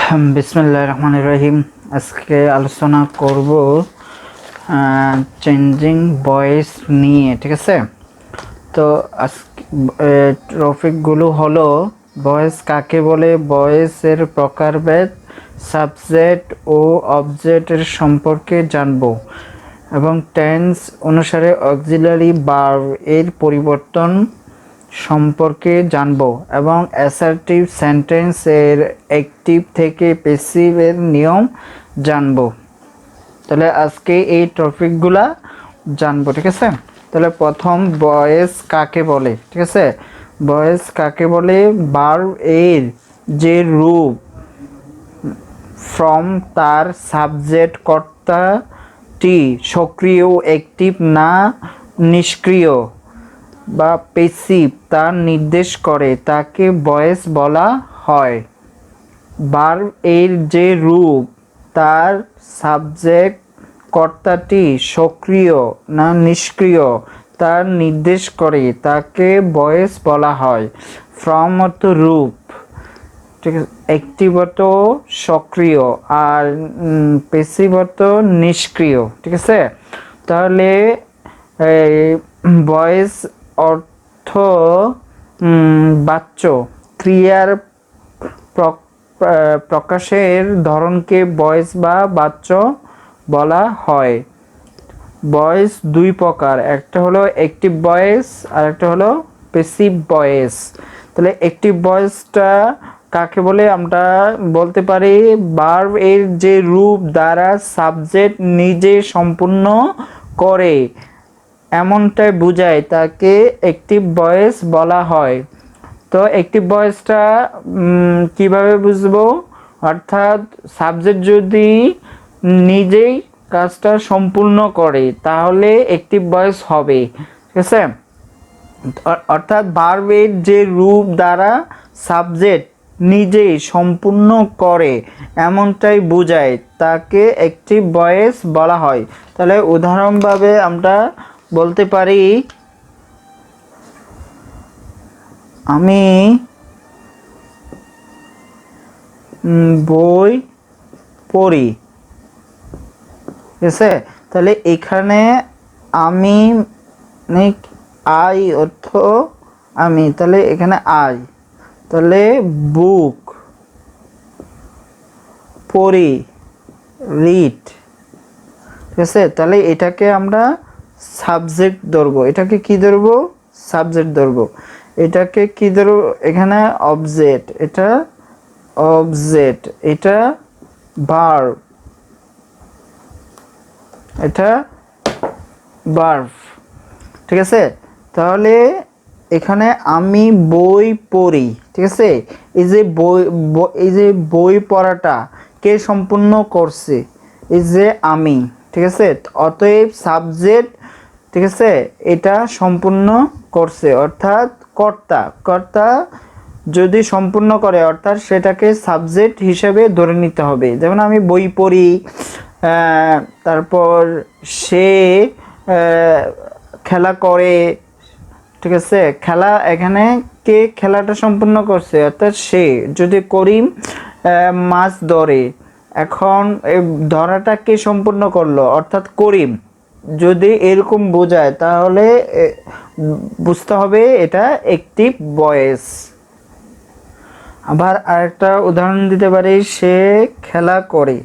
বিসমিল্লাহির রহমানির রহিম। আজকে আলোচনা করব চেঞ্জিং ভয়েস নিয়ে, ঠিক আছে। তো আজকে টপিকগুলো হলো ভয়েস কাকে বলে, ভয়েসের প্রকারভেদ, সাবজেক্ট ও অবজেক্টের সম্পর্কে জানব এবং টেন্স অনুসারে অক্সিলারি ভার্ব এর পরিবর্তন সম্পর্কে জানব এবং অ্যাসার্টিভ সেন্টেন্স এর অ্যাক্টিভ থেকে প্যাসিভ এর নিয়ম জানব। তাহলে আজকে এই টপিকগুলা জানব, ঠিক আছে। তাহলে প্রথম, ভয়েস কাকে বলে, ঠিক আছে। ভয়েস কাকে বলে, ভার্ব এর যে রূপ ফ্রম তার সাবজেক্ট কর্তাটি সক্রিয়, অ্যাক্টিভ না নিষ্ক্রিয় বা প্যাসিভ তা নির্দেশ করে তাকে ভয়েস বলা হয়। ভার্ব এর যে রূপ তার সাবজেক্ট কর্তাটি সক্রিয় না নিষ্ক্রিয় তা নির্দেশ করে তাকে ভয়েস বলা হয়। ফ্রম অর্থ রূপ, ঠিক আছে, অ্যাক্টিভ অর্থ সক্রিয় আর প্যাসিভ অর্থ নিষ্ক্রিয়, ঠিক আছে। তাহলে ভয়েস অর্থ বাচ্য ক্রিয়ার প্রকাশের ধরনকে ভয়েস বা বাচ্য বলা হয়। ভয়েস দুই প্রকার, একটা হলো অ্যাক্টিভ ভয়েস আর একটা হলো প্যাসিভ ভয়েস। তাহলে অ্যাক্টিভ ভয়েসটা কাকে বলে, আমরা বলতে পারি ভার্ব এর যে রূপ দ্বারা সাবজেক্ট নিজে সম্পূর্ণ করে এমনটাই বোঝায় তাকে অ্যাক্টিভ ভয়েস বলা হয়। তো অ্যাক্টিভ ভয়েসটা কিভাবে বুঝবো, অর্থাৎ সাবজেক্ট যদি নিজেই কাজটা সম্পূর্ণ করে তাহলে অ্যাক্টিভ ভয়েস হবে, ঠিক আছে। অর্থাৎ ভার্বের যে রূপ দ্বারা সাবজেক্ট নিজেই সম্পূর্ণ করে এমনটাই বোঝায় তাকে অ্যাক্টিভ ভয়েস বলা হয়। তাহলে উদাহরণভাবে আমরা বলতে পারি, আমি বই পড়ি, ঠিক আছে। তাহলে এখানে আমি আই অর্থ আমি, তাহলে এখানে আই, তাহলে বুক, পড়ি, রিড, ঠিক আছে। তাহলে এটাকে আমরা সাবজেক্ট ধরবো, এটাকে কি ধরবো, সাবজেক্ট ধরবো। এটাকে কি ধরবো, এখানে অবজেক্ট, এটা অবজেক্ট, এটা ভার্ব, এটা ভার্ব, ঠিক আছে। তাহলে এখানে আমি বই পড়ি, ঠিক আছে। এই যে বই পড়াটা কে সম্পূর্ণ করছে, এই যে আমি, ঠিক আছে। অতএব সাবজেক্ট, ঠিক আছে, এটা সম্পূর্ণ করছে অর্থাৎ কর্তা যদি সম্পূর্ণ করে অর্থাৎ সেটাকে সাবজেক্ট হিসেবে ধরে নিতে হবে। যেমন আমি বই পড়ি, তারপর সে খেলা করে, ঠিক আছে। খেলা, এখানে কে খেলাটা সম্পূর্ণ করছে অর্থাৎ সে। যদি করিম মাছ ধরে, এখন এই ধরাটা কে সম্পূর্ণ করলো অর্থাৎ করিম। যদি এরকম বোঝায় তাহলে বুঝতে হবে এটা অ্যাক্টিভ ভয়েস। আবার আরেকটা উদাহরণ দিতে পারি, সে খেলা করে,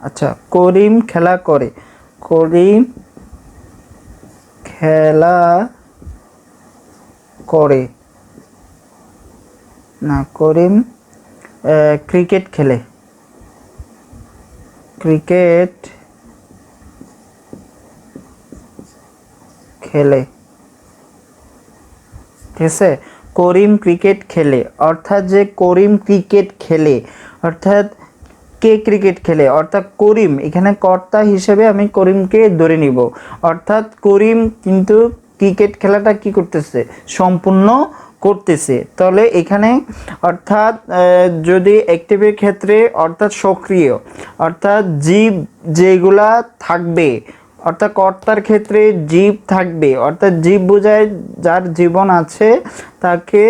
আচ্ছা করিম খেলা করে, করিম খেলা করে না, করিম ক্রিকেট খেলে, ক্রিকেট খেলে, ঠিক আছে। করিম ক্রিকেট খেলে অর্থাৎ যে করিম ক্রিকেট খেলে অর্থাৎ কে ক্রিকেট খেলে অর্থাৎ করিম, এখানে কর্তা হিসেবে আমি করিমকে ধরে নিব। অর্থাৎ করিম কিন্তু ক্রিকেট খেলাটা কি করতেছে, সম্পূর্ণ করতেছে। তাহলে এখানে অর্থাৎ যদি অ্যাক্টিভের ক্ষেত্রে অর্থাৎ সক্রিয়, অর্থাৎ জীব যেগুলা থাকবে, অর্থাৎ কর্তার ক্ষেত্রে জীব থাকবে, অর্থাৎ জীব বোঝায় যার জীবন আছে তাকে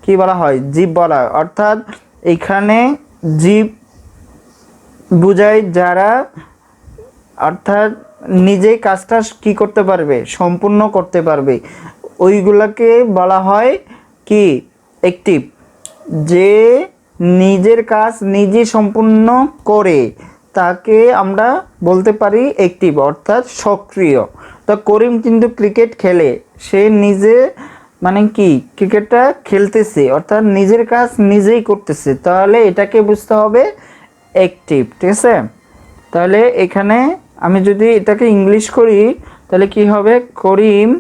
কি বলা হয়, জীব বলা হয়। অর্থাৎ এখানে জীব বুঝায় যারা অর্থাৎ নিজেই কাজটা কি করতে পারবে, সম্পূর্ণ করতে পারবে, ওইগুলাকে বলা হয় কি অ্যাক্টিভ। যে নিজের কাজ নিজে সম্পূর্ণ করে তাকে আমরা বলতে পারি অ্যাক্টিভ অর্থাৎ সক্রিয়। তো করিম কিন্তু ক্রিকেট খেলে, সে নিজে মানে কি ক্রিকেটটা খেলতেছে অর্থাৎ নিজের কাজ নিজেই করতেছে, তাহলে এটাকে বুঝতে হবে অ্যাক্টিভ। ঠিক আছে, তাহলে এখানে আমি যদি এটাকে ইংলিশ করি তাহলে কি হবে, করিম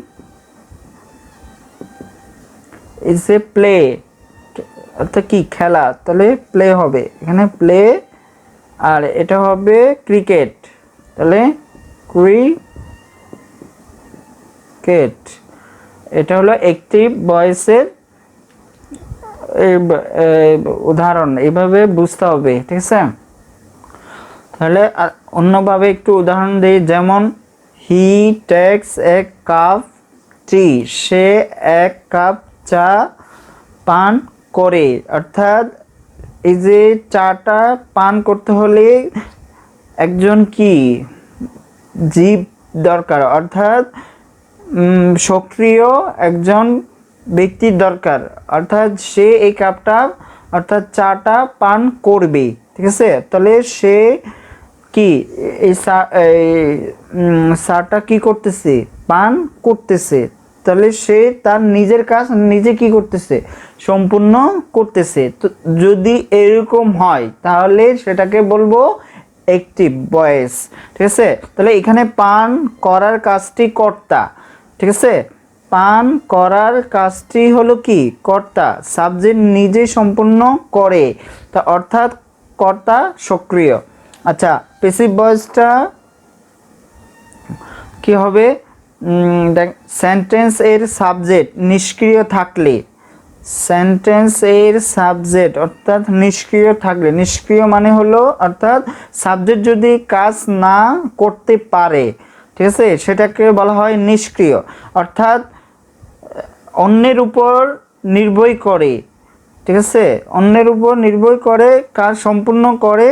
ইজ এ প্লে অর্থাৎ কি খেলা, তাহলে প্লে হবে এখানে প্লে, আর এটা হবে ক্রিকেট, তাহলে ক্রিকেট। এটা হলো অ্যাক্টিভ ভয়েসের উদাহরণ, এইভাবে বুঝতে হবে। ঠিক আছে, তাহলে আর অন্যভাবে একটু উদাহরণ দিই, যেমন হি টেক্স এ কাপ টি, সে এক কাপ চা পান করে, অর্থাৎ এই যে চাটা পান করতে হলে একজন কি জীব দরকার, অর্থাৎ সক্রিয় একজন ব্যক্তির দরকার, অর্থাৎ সে এই কাপটা অর্থাৎ চাটা পান করবে। ঠিক আছে, তাহলে সে কি এই চাটা কি করতেছে, পান করতেছে, তাহলে সে তার নিজের কাজ নিজে কি করতেছে, সম্পূর্ণ করতেছে। তো যদি এরকম হয় তাহলে সেটাকে বলবো অ্যাক্টিভ ভয়েস। ঠিক আছে, তাহলে এখানে পান করার কাজটি কর্তা। ঠিক আছে, পান করার কাজটি হলো কি কর্তা, সাবজেক্ট নিজে সম্পূর্ণ করে, তা অর্থাৎ কর্তা সক্রিয়। আচ্ছা, প্যাসিভ ভয়েসটা কি হবে, সেন্টেন্স এর সাবজেক্ট নিষ্ক্রিয় থাকলে, সেন্টেন্স এর সাবজেক্ট অর্থাৎ নিষ্ক্রিয় থাকলে, নিষ্ক্রিয় মানে হলো অর্থাৎ সাবজেক্ট যদি কাজ না করতে পারে, ঠিক আছে, সেটাকে বলা হয় নিষ্ক্রিয়, অর্থাৎ অন্যের উপর নির্ভর করে। ঠিক আছে, অন্যের উপর নির্ভর করে কাজ সম্পূর্ণ করে,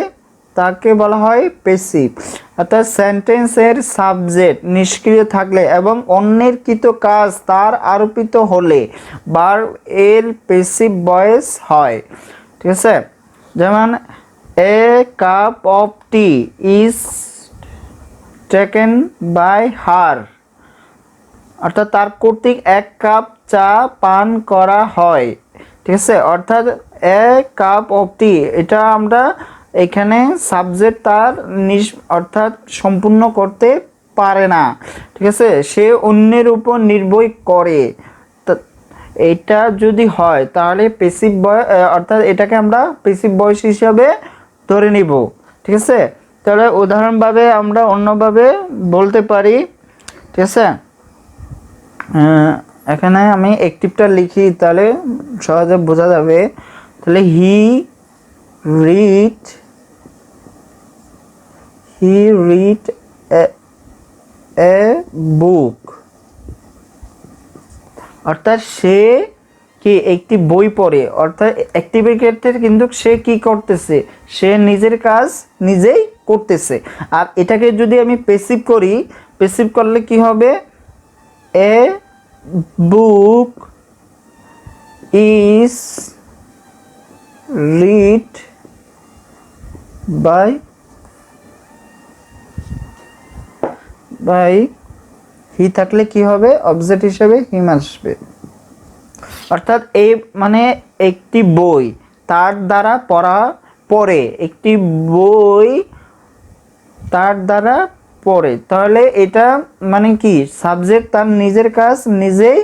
তাকে বলা হয় প্যাসিভ। অর্থাৎ সেন্টেন্সের সাবজেক্ট নিষ্ক্রিয় থাকলে এবং অন্যের কৃত কাজ তার আরোপিত হলে ভার্ব এর প্যাসিভ ভয়েস হয়। ঠিক আছে, যেমন a cup of tea is taken by her, অর্থাৎ তার কর্তৃক এক কাপ চা পান করা হয়। ঠিক আছে, অর্থাৎ এ কাপ অফ টি, এটা আমরা এখানে সাবজেক্ট তার অর্থাৎ সম্পূর্ণ করতে পারে না। ঠিক আছে, সে অন্যের উপর নির্ভর করে, এটা যদি হয় তাহলে প্যাসিভ ভয়েস, অর্থাৎ এটাকে আমরা প্যাসিভ ভয়েস হিসাবে ধরে নিব। ঠিক আছে, তাহলে উদাহরণভাবে আমরা অন্যভাবে বলতে পারি। ঠিক আছে, এখানে আমি অ্যাক্টিভটা লিখি তাহলে সহজে বোঝা যাবে। তাহলে হি রিড এ বুক, অর্থাৎ সে কি একটি বই পড়ে, অর্থাৎ অ্যাক্টিভের ক্ষেত্রে কিন্তু সে কি করতেছে, সে নিজের কাজ নিজেই করতেছে। আর এটাকে যদি আমি প্যাসিভ করি, প্যাসিভ করলে কি হবে, এ book is read by he থাকলে কি হবে, অবজেক্ট হিসেবে হিম আসবে, অর্থাৎ এই মানে একটি বই তার দ্বারা পড়ে, একটি বই তার দ্বারা পড়ে, তাহলে এটা মানে কি সাবজেক্ট তার নিজের কাজ নিজেই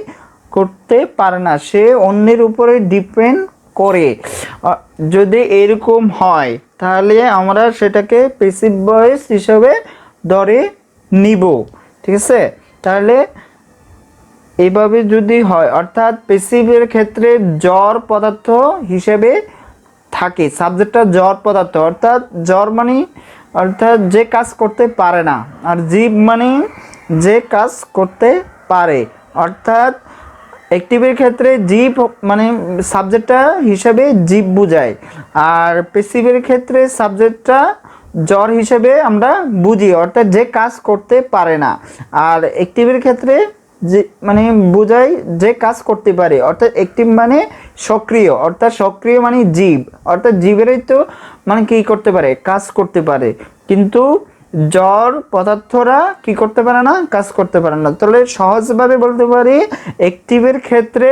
করতে পারে না, সে অন্যের উপরে ডিপেন্ড করে। যদি এরকম হয় তাহলে আমরা সেটাকে প্যাসিভ ভয়েস হিসেবে ধরে নিব। ঠিক আছে, তাহলে এইভাবে যদি হয়, অর্থাৎ প্যাসিভের ক্ষেত্রে জড় পদার্থ হিসেবে থাকে, সাবজেক্টটা জড় পদার্থ, অর্থাৎ জড় মানে অর্থাৎ যে কাজ করতে পারে না, আর জীব মানে যে কাজ করতে পারে, অর্থাৎ অ্যাক্টিভের ক্ষেত্রে জীব মানে সাবজেক্টটা হিসেবে জীব বোঝায়, আর প্যাসিভের ক্ষেত্রে সাবজেক্টটা জ্বর হিসেবে আমরা বুঝি, অর্থাৎ যে কাজ করতে পারে না। আর অ্যাক্টিভের ক্ষেত্রে যে মানে বোঝাই যে কাজ করতে পারে, অর্থাৎ অ্যাক্টিভ মানে সক্রিয়, অর্থাৎ সক্রিয় মানে জীব, অর্থাৎ জীবেরই তো মানে কি করতে পারে, কাজ করতে পারে। কিন্তু জড় পদার্থরা কি করতে পারে না, কাজ করতে পারে না। তাহলে সহজভাবে বলতে পারি অ্যাক্টিভের ক্ষেত্রে,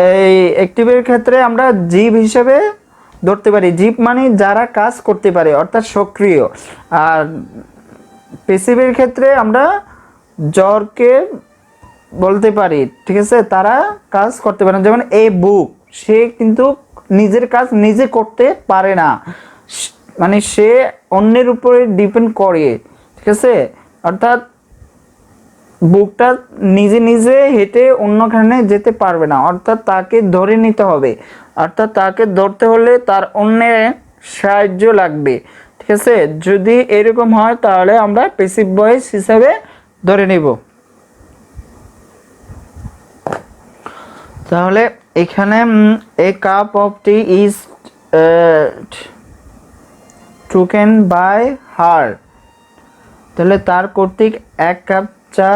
এই অ্যাক্টিভের ক্ষেত্রে আমরা জীব হিসেবে ধরতে পারি। জীব মানে যারা কাজ করতে পারে, অর্থাৎ সক্রিয়। আর প্যাসিভের ক্ষেত্রে আমরা জ্বরকে বলতে পারি, ঠিক আছে, তারা কাজ করতে পারে না। যেমন এ বুক, সে কিন্তু নিজের কাজ নিজে করতে পারে না, মানে সে অন্যের উপরে ডিপেন্ড করে, ঠিক আছে। অর্থাৎ বুকটা নিজে নিজে হেঁটে অন্যখানে যেতে পারবে না, অর্থাৎ তাকে ধরে নিতে হবে, অর্থাৎ তাকে ধরতে হলে তার অন্যের সাহায্য লাগবে, ঠিক আছে। যদি এরকম হয় তাহলে আমরা প্যাসিভ ভয়েস হিসাবে ধরে নিব। তাহলে এখানে a cup of tea is taken by her, তাহলে তার কর্তৃক এক কাপ চা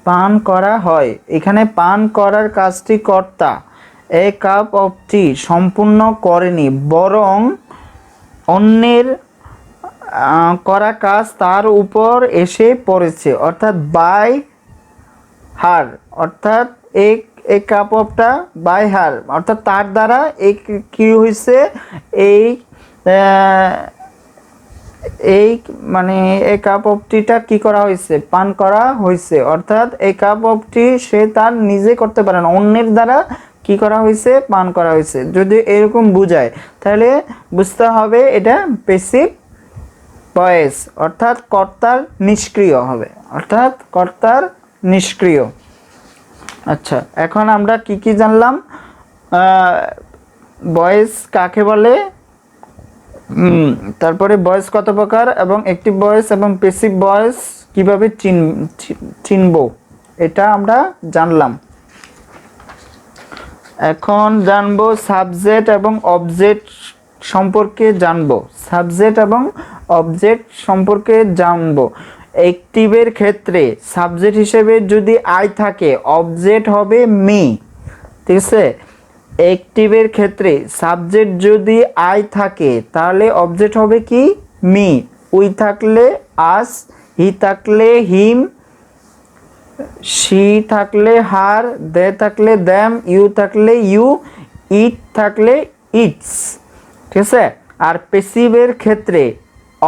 পান করা হয়। এখানে পান করার কাজটি কর্তা, এ কাপ অফ টি সম্পূর্ণ করেনি, বরং অন্যের করা কাজ তার উপর এসে পড়েছে, অর্থাৎ বাই হার, অর্থাৎ এই কাপ অফটা বাই হার, অর্থাৎ তার দ্বারা এই কি হয়েছে, এই এই মানে এই কাপ অফ টিটা কি করা হয়েছে, পান করা হয়েছে। অর্থাৎ এই কাপ অফ টি সে তার নিজে করতে পারে না, অন্যের দ্বারা কি করা হয়েছে, পান করা হয়েছে। যদি এরকম বুঝায় তাহলে বুঝতে হবে এটা প্যাসিভ ভয়েস, অর্থাৎ কর্তার নিষ্ক্রিয় হবে, অর্থাৎ কর্তার নিষ্ক্রিয়। আচ্ছা, এখন আমরা কি কি জানলাম, ভয়েস কাকে বলে, তারপরে ভয়েস কত প্রকার, এবং অ্যাক্টিভ ভয়েস এবং প্যাসিভ ভয়েস কিভাবে চিনব, এটা আমরা জানলাম। এখন জানবো সাবজেক্ট এবং অবজেক্ট সম্পর্কে জানবো, সাবজেক্ট এবং অবজেক্ট সম্পর্কে জানবো। অ্যাক্টিভের ক্ষেত্রে সাবজেক্ট হিসেবে যদি আই থাকে, অবজেক্ট হবে মি, ঠিক আছে। অ্যাক্টিভের ক্ষেত্রে সাবজেক্ট যদি আই থাকে তাহলে অবজেক্ট হবে কি, মি। উই থাকলে আস, হি থাকলে হিম, শি থাকলে হার, দে থাকলে দ্যাম, ইউ থাকলে ইউ, ইট থাকলে ইটস, ঠিক আছে। আর প্যাসিভের ক্ষেত্রে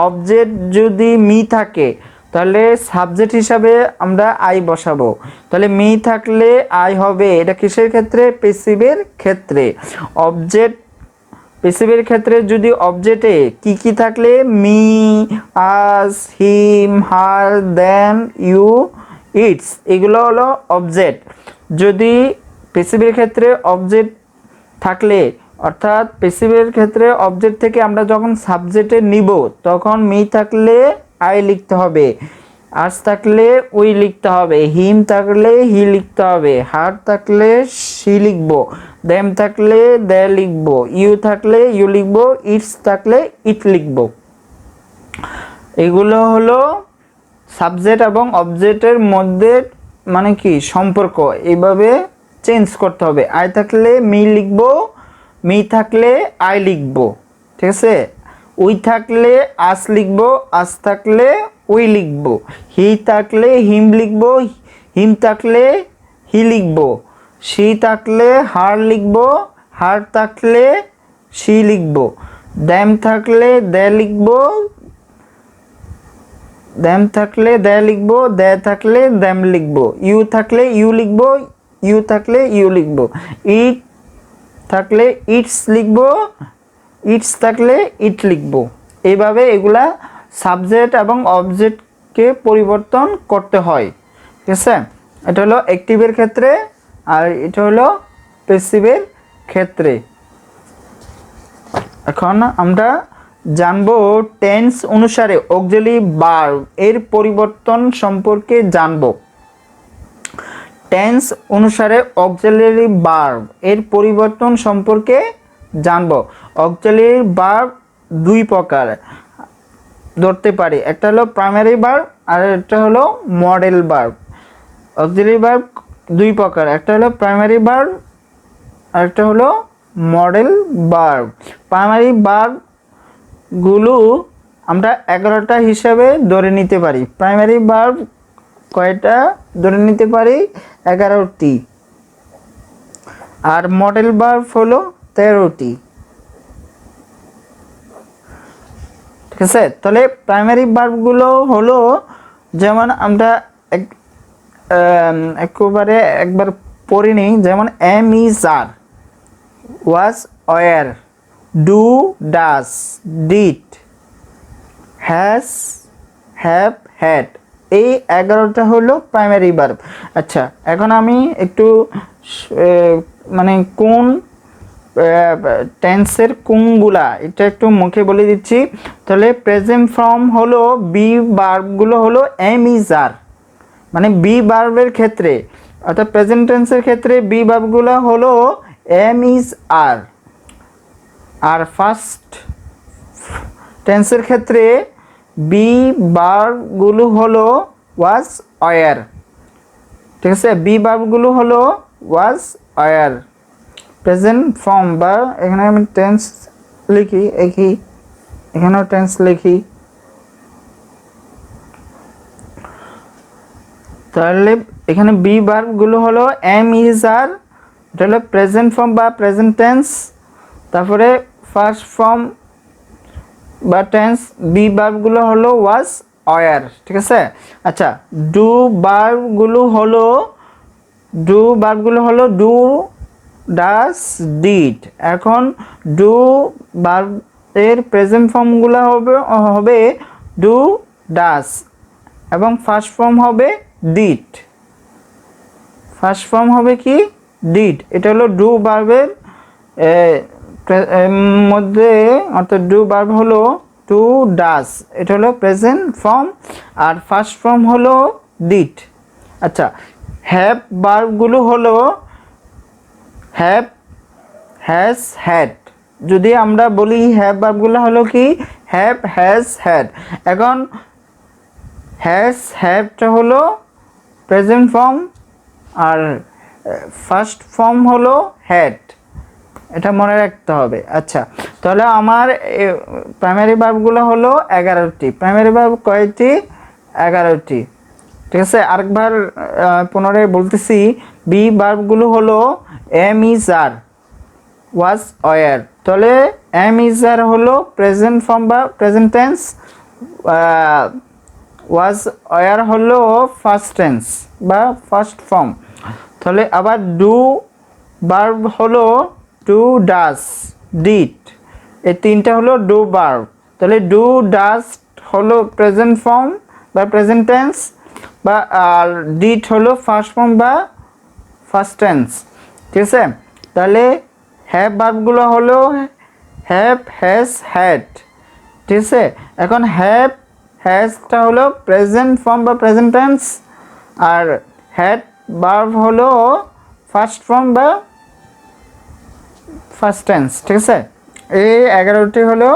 অবজেক্ট যদি মি থাকে তাহলে সাবজেক্ট হিসাবে আমরা আই বসাবো, তাহলে মি থাকলে আই হবে, এটা কিসের ক্ষেত্রে, প্যাসিভের ক্ষেত্রে। অবজেক্ট প্যাসিভের ক্ষেত্রে যদি অবজেক্টে কি কি থাকলে, me, us, him, her, them, you, its, এগুলো হলো অবজেক্ট। যদি প্যাসিভের ক্ষেত্রে অবজেক্ট থাকলে, অর্থাৎ প্যাসিভের ক্ষেত্রে অবজেক্ট থেকে আমরা যখন সাবজেক্টে নিব তখন মি থাকলে আই লিখতে হবে, আস থাকলে উই লিখতে হবে, হিম থাকলে হি লিখতে হবে, হার থাকলে সি লিখবো, দেম থাকলে দে লিখবো, ইউ থাকলে ইউ লিখবো, ইটস থাকলে ইট লিখবো। এগুলো হলো সাবজেক্ট এবং অবজেক্টের মধ্যে মানে কি সম্পর্ক, এইভাবে চেঞ্জ করতে হবে। আই থাকলে মি লিখবো, মি থাকলে আই লিখবো, ঠিক আছে। উই থাকলে আস লিখবো, আস থাকলে উই লিখবো, হি থাকলে হিম লিখবো, হিম থাকলে হি লিখবো, শি থাকলে হার লিখবো, হার থাকলে সি লিখবো, দ্যাম থাকলে দে লিখবো, দ্যাম থাকলে দে লিখবো, দে থাকলে দ্যাম লিখবো, ইউ থাকলে ইউ লিখবো, ইউ থাকলে ইউ লিখবো, ইট থাকলে ইটস লিখবো, ইটস থাকলে ইট লিখবো। এইভাবে এগুলা সাবজেক্ট এবং অবজেক্টকে পরিবর্তন করতে হয়, ঠিক আছে। এটা হলো অ্যাক্টিভের ক্ষেত্রে, আর এটা হলো প্যাসিভের ক্ষেত্রে। এখন আমরা জানবো টেন্স অনুসারে অক্সিলারি ভার্ব এর পরিবর্তন সম্পর্কে জানবো। টেন্স অনুসারে অক্সিলারি ভার্ব এর পরিবর্তন সম্পর্কে জানবো। অক্সিলারি ভার্ব দুই প্রকার, ধরতে পারি। একটা হলো প্রাইমারি ভার্ব আর একটা হলো মডেল ভার্ব। অক্সিলারি ভার্ব দুই প্রকার, একটা হলো প্রাইমারি ভার্ব আর একটা হলো মডেল ভার্ব। প্রাইমারি ভার্বগুলো আমরা 11টা হিসাবে ধরে নিতে পারি। প্রাইমারি ভার্ব কয়টা ধরে নিতে পারি? 11টি। আর মডেল ভার্ব হলো 13টি। ঠিক আছে, তাহলে প্রাইমারি ভার্বগুলো হলো, যেমন আমরা একবার পড়ে নিই। যেমন am is are, was were, do does, did, has have had, এই 11টা হলো প্রাইমারি ভার্ব। আচ্ছা, এখন আমি একটু মানে কোন টেন্সের কোনগুলা এটা একটু মুখে বলে দিচ্ছি। তাহলে প্রেজেন্ট ফর্ম হলো বি ভার্বগুলো হলো এম ইজ আর, মানে বি ভার্বের ক্ষেত্রে, অর্থাৎ প্রেজেন্ট টেন্সের ক্ষেত্রে বি ভার্বগুলো হলো এম ইজ আর। আর ফার্স্ট টেন্সের ক্ষেত্রে বি ভার্বগুলো হলো ওয়াজ ওয়ার। ঠিক আছে, বি ভার্বগুলো হলো ওয়াজ ওয়ার। প্রেজেন্ট ফর্ম বা এখানে আমি টেন্স লিখি, এখানেও টেন্স লিখি। তাহলে এখানে বি ভার্বগুলো হলো এম ইজ আর, এটা হলো প্রেজেন্ট ফর্ম বা প্রেজেন্ট টেন্স। তারপরে ফার্স্ট ফর্ম বা টেন্স বি ভার্বগুলো হলো ওয়াজ ওয়ার। ঠিক আছে। আচ্ছা, ডু ভার্বগুলো হলো ডু ডাস ডিড। এখন ডু ভার্বের প্রেজেন্ট ফর্মগুলো হবে ডু ডাস এবং ফার্স্ট ফর্ম হবে ডিড। ফার্স্ট ফর্ম হবে কি? ডিড। এটা হলো ডু ভার্বের মধ্যে, অর্থাৎ ডু ভার্ব হলো টু ডাস, এটা হলো প্রেজেন্ট ফর্ম, আর ফার্স্ট ফর্ম হলো ডিড। আচ্ছা, হ্যাভ ভার্বগুলো হলো হ্যাভ, হ্যাজ, হ্যাড। যদি আমরা বলি হ্যাভ ভার্বগুলো হলো কি? Have, has, had. এখন হ্যাজ হ্যাভটা হলো প্রেজেন্ট ফর্ম আর ফার্স্ট ফর্ম হলো হ্যাড, এটা মনে রাখতে হবে। আচ্ছা, তাহলে আমার প্রাইমারি ভার্বগুলো হলো 11টি। প্রাইমারি ভার্ব কয়টি? 11টি। ঠিক আছে, আরেকবার পুনরায় বলতেছি। বি ভার্বগুলো হলো am is are, was were. তাহলে এম ইজ আর হলো প্রেজেন্ট ফর্ম বা প্রেজেন্ট টেন্স, ওয়াজ ওয়ার হলো ফার্স্ট টেন্স বা ফার্স্ট ফর্ম। তাহলে আবার ডু ভার্ব হলো ডু ডাস ডিড, এই তিনটা হলো ডু ভার্ব। তাহলে ডু ডাস হলো প্রেজেন্ট ফর্ম বা প্রেজেন্ট টেন্স, বা আর ডিড হলো ফার্স্ট ফর্ম বা ফার্স্ট টেন্স। ঠিক আছে, তাহলে হ্যাভ ভার্বগুলো হলো হ্যাভ, হ্যাজ, হ্যাড। ঠিক আছে, এখন হ্যাভ হ্যাজটা হলো প্রেজেন্ট ফর্ম বা প্রেজেন্ট টেন্স, আর হ্যাড ভার্ব হলো ফার্স্ট ফর্ম বা ফার্স্ট টেন্স। ঠিক আছে, এই 11টি হলো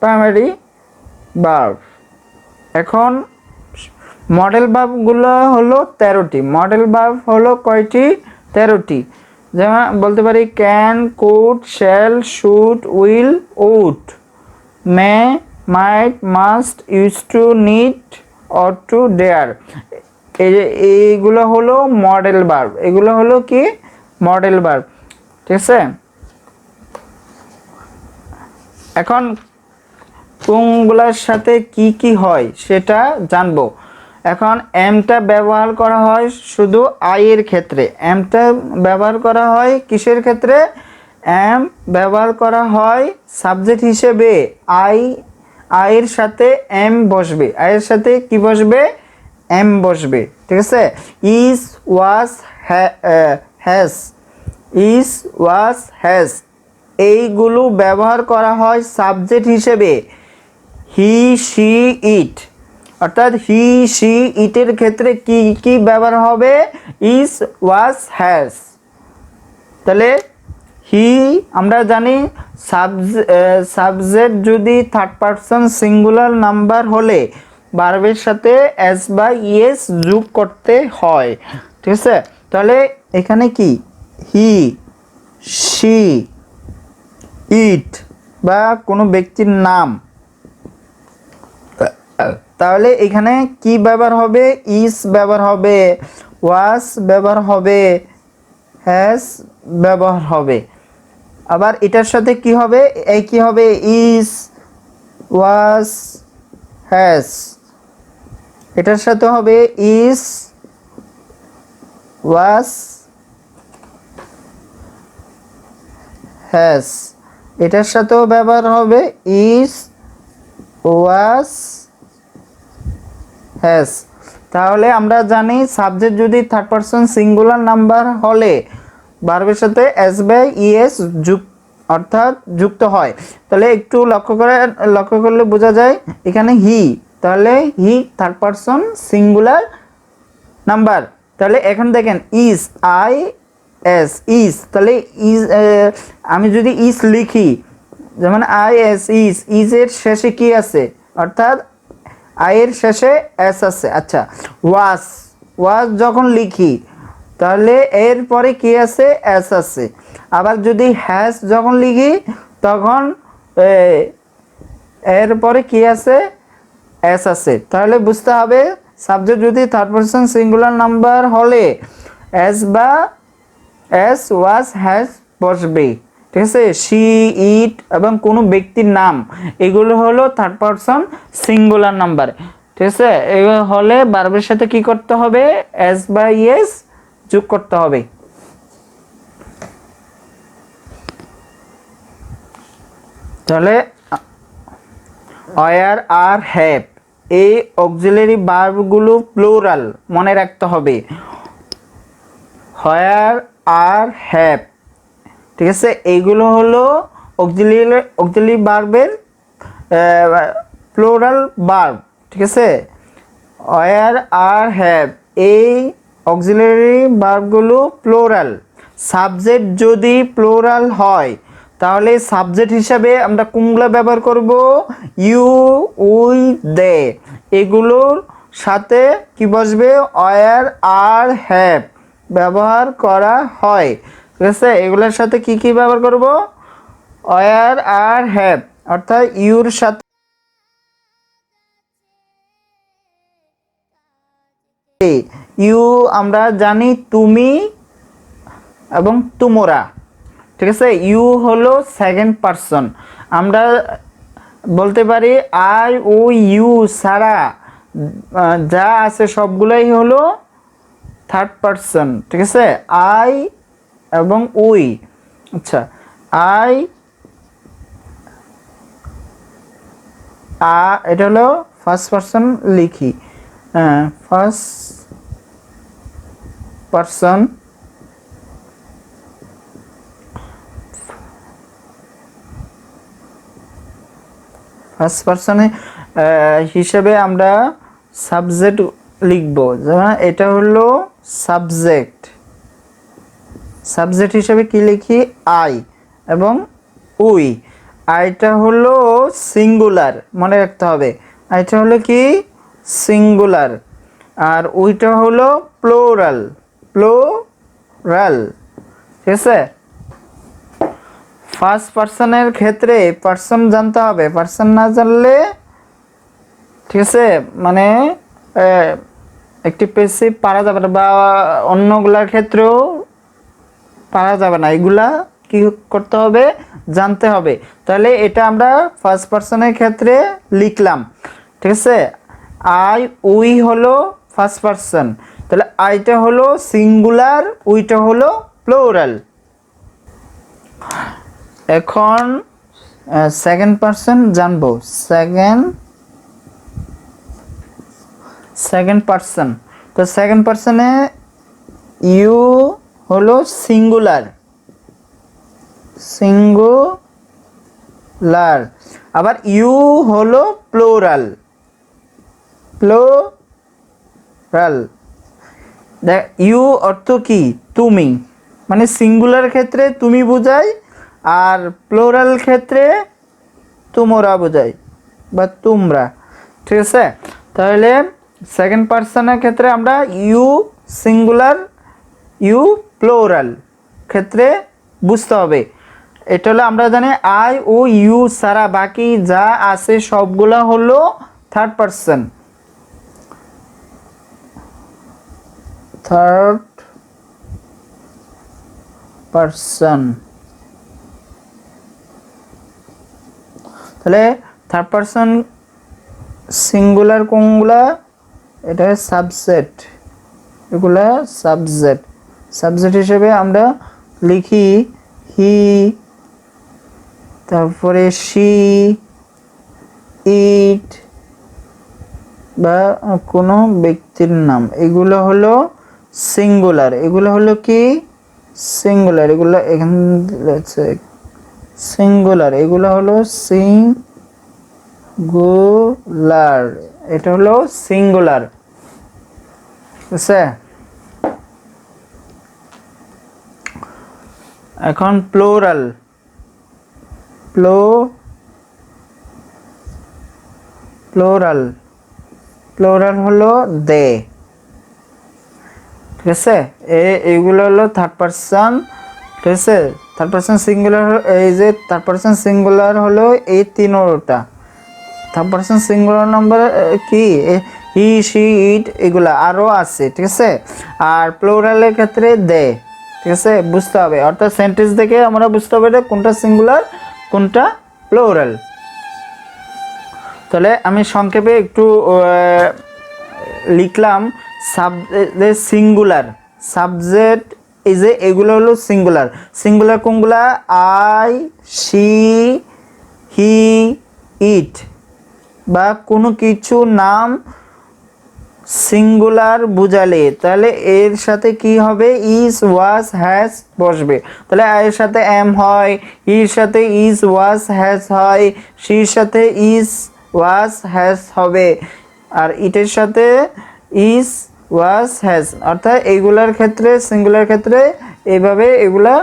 প্রাইমারি ভার্ব। এখন মডেল ভার্বগুলো হলো 13টি। মডেল ভার্ব হলো কয়টি? 13টি। যেমন বলতে পারি can, could, shall, should, will, would, may, might, must, use to, need, ought to, dare. এইগুলো হলো মডেল ভার্ব। এগুলো হলো কি? Modal verb. ঠিক আছে, এখন কোনগুলোর সাথে কি কি হয় সেটা জানবো। এখন এমটা ব্যবহার করা হয় শুধু আই এর ক্ষেত্রে। এমটা ব্যবহার করা হয় কিসের ক্ষেত্রে? এম ব্যবহার করা হয় সাবজেক্ট হিসেবে। আইয়ের সাথে এম বসবে। আইয়ের সাথে কি বসবে? এম বসবে। ঠিক আছে, is, was, has, is, was, has, এইগুলো ব্যবহার করা হয় সাবজেক্ট হিসেবে। হি, শি, ইট, অর্থাৎ হি, শি, ইটের ক্ষেত্রে কি কি ব্যবহার হবে? Is, was, has. তাহলে হি আমরা জানি সাবজেক্ট যদি থার্ড পারসন সিঙ্গুলার নাম্বার হলে ভার্বের সাথে এস বা ইএস যোগ করতে হয়, ঠিক আছে। তাহলে এখানে কি হি, শি, ইট বা কোনো ব্যক্তির নাম, তাহলে এখানে কি ব্যবহার হবে, ইস ব্যবহার হবে, ওয়াস ব্যবহার হবে, হ্যাজ ব্যবহার হবে। আবার এটার সাথে কি হবে, এই কি হবে, ইস, ওয়াস, হ্যাজ। এটার সাথে হবে ইস, ওয়াস, হ্যাজ। এটার সাথেও ব্যবহার হবে ইস, ওয়াস, হ্যাজ। তাহলে আমরা জানি সাবজেক্ট যদি থার্ড পারসন সিঙ্গুলার নাম্বার হলে ভার্বের সাথে এস বাই ইএস অর্থাৎ যুক্ত হয়। তাহলে একটু লক্ষ্য করলে বোঝা যায় এখানে হি, তাহলে he third person singular number. তাহলে এখন দেখেন ইস, আই এস, ইস, তাহলে ইস আমি যদি ইস লিখি, যেমন আই এস ইস, ইজের শেষে কি আছে, অর্থাৎ আয়ের শেষে এস আছে। আচ্ছা, ওয়াস, ওয়াস যখন লিখি তাহলে এর পরে কি আছে, এস আছে। আবার যদি হ্যাজ যখন লিখি তখন এর পরে কি আছে, এস আছে। তাহলে বুঝতে হবে সাবজেক্ট যদি থার্ড পারসন সিঙ্গুলার নাম্বার হলে এস বা এস, ওয়াস, হ্যাজ বসবে, ঠিক আছে। শি, ইট এবং কোনো ব্যক্তির নাম, এগুলো হলো থার্ড পারসন সিঙ্গুলার নাম্বার, ঠিক আছে। এগুলো হলে ভার্বের সাথে কি করতে হবে, এস বা ইএস যোগ করতে হবে। তাহলে ওয়ার, আর, হ্যাভ এই অক্সিলারি ভার্বগুলো প্লুরাল মনে রাখতে হবে। ওয়ার, আর, হ্যাভ, ঠিক আছে, এইগুলো হলো অক্সিলারি ভার্বের প্লুরাল ভার্ব, ঠিক আছে। ওয়ার, আর, হ্যাভ এই অক্সিলারি ভার্বগুলো প্লুরাল। সাবজেক্ট যদি প্লুরাল হয় তাহলে সাবজেক্ট হিসাবে আমরা কোনগুলো ব্যবহার করব, ইউ, উই, দে, এগুলোর সাথে কি বসবে, ওয়ার, আর, হ্যাভ ব্যবহার করা হয়, ঠিক আছে। এগুলোর সাথে কি কি ব্যবহার করব, ওয়ার, আর, হ্যাভ, অর্থাৎ ইউর সাথে ইউ আমরা জানি তুমি এবং তোমরা, ঠিক আছে। ইউ হলো সেকেন্ড পারসন, আমরা বলতে পারি আই, ও, ইউ ছাড়া যা আছে সবগুলাই হলো থার্ড পারসন, ঠিক আছে। আই এবং উই, আচ্ছা, আই, এটা হলো ফার্স্ট পারসন লিখি, ফার্স্ট পারসন, ফার্স্ট পারসনে হিসেবে আমরা সাবজেক্ট লিখব, যেমন এটা হলো সাবজেক্ট, সাবজেক্ট হিসেবে কি লিখি, আই এবং উই। আইটা হলো সিঙ্গুলার, মনে রাখতে হবে, আইটা হলো কি সিঙ্গুলার, আর উইটা হলো প্লুরাল, প্লুরাল, ঠিক আছে। ফার্স্ট পারসনের ক্ষেত্রে পারসন জানতে হবে, পারসন না জানলে, ঠিক আছে, মানে একটি পেসিভ পারা যাবে না বা অন্যগুলার ক্ষেত্রেও পারা যাবে না, এগুলা কি করতে হবে, জানতে হবে। তাহলে এটা আমরা ফার্স্ট পারসনের ক্ষেত্রে লিখলাম, ঠিক আছে। আই, উই হলো ফার্স্ট পারসন, তাহলে আইটা হলো সিঙ্গুলার, উইটা হলো প্লুরাল। এখন সেকেন্ড পারসন জানবো, সেকেন্ড পারসন। তো সেকেন্ড পারসনে ইউ হলো সিঙ্গুলার, সিঙ্গুলার, আবার ইউ হলো প্লুরাল, প্লুরাল। ইউ অর্থ কি, তুমি, মানে সিঙ্গুলার ক্ষেত্রে তুমি বোঝায়, আর প্লুরাল ক্ষেত্রে তোমরা বোঝায় বা তোমরা, ঠিক আছে। তাহলে সেকেন্ড পারসনের ক্ষেত্রে আমরা ইউ সিঙ্গুলার ইউ প্লুরাল ক্ষেত্রে বুঝতে হবে। এটা হলো আমরা জানি আই ও ইউ ছাড়া বাকি যা আছে সবগুলা হলো থার্ড পারসন, থার্ড পারসন। তাহলে থার্ড পারসন সিঙ্গুলার কোনগুলা, এটা সাবজেক্ট, এগুলা সাবজেক্ট। সাবজেক্ট হিসেবে আমরা লিখি হি, তারপরে শি, ইট বা কোনো ব্যক্তির নাম, এগুলো হলো সিঙ্গুলার। এগুলো হলো কি সিঙ্গুলার, এগুলো এখানে সিঙ্গুলার, এগুলো হলো সিঙ্গুলার, এটা হলো সিঙ্গুলার, ঠিক আছে। এখন প্লুরাল, প্লুরাল প্লুরাল হলো দে, ঠিক আছে। এইগুলো হলো থার্ড পারসন, ঠিক আছে। থার্ড পারসন সিঙ্গুলার, এই যে থার্ড পারসন সিঙ্গুলার হলো এই তিনটা। থার্ড পারসন সিঙ্গুলার নাম্বার কি হি, শি, ইট, এগুলা আরও আছে, ঠিক আছে। আর প্লুরালের ক্ষেত্রে দে, ঠিক আছে, বুঝতে হবে। অর্থাৎ সেন্টেন্স দেখে আমরা বুঝতে হবে কোনটা সিঙ্গুলার কোনটা প্লুরাল। তাহলে আমি সংক্ষেপে একটু লিখলাম। সিঙ্গুলার সাবজেক্ট, এই যে এগুলো হলো সিঙ্গুলার। সিঙ্গুলার কোনগুলা? আই, শি, হি, ইট বা কোনো কিছু নাম সিঙ্গুলার বুঝালে তাহলে এর সাথে কি হবে? ইজ, ওয়াজ, হ্যাজ বসবে। তাহলে এর সাথে এম হয়, ইর সাথে ইজ, ওয়াজ, হ্যাজ হয়, শির সাথে ইজ, ওয়াজ, হ্যাজ হবে, আর ইটের সাথে ইজ, ওয়াজ, হ্যাজ। অর্থাৎ এইগুলার ক্ষেত্রে সিঙ্গুলার ক্ষেত্রে এইভাবে এগুলা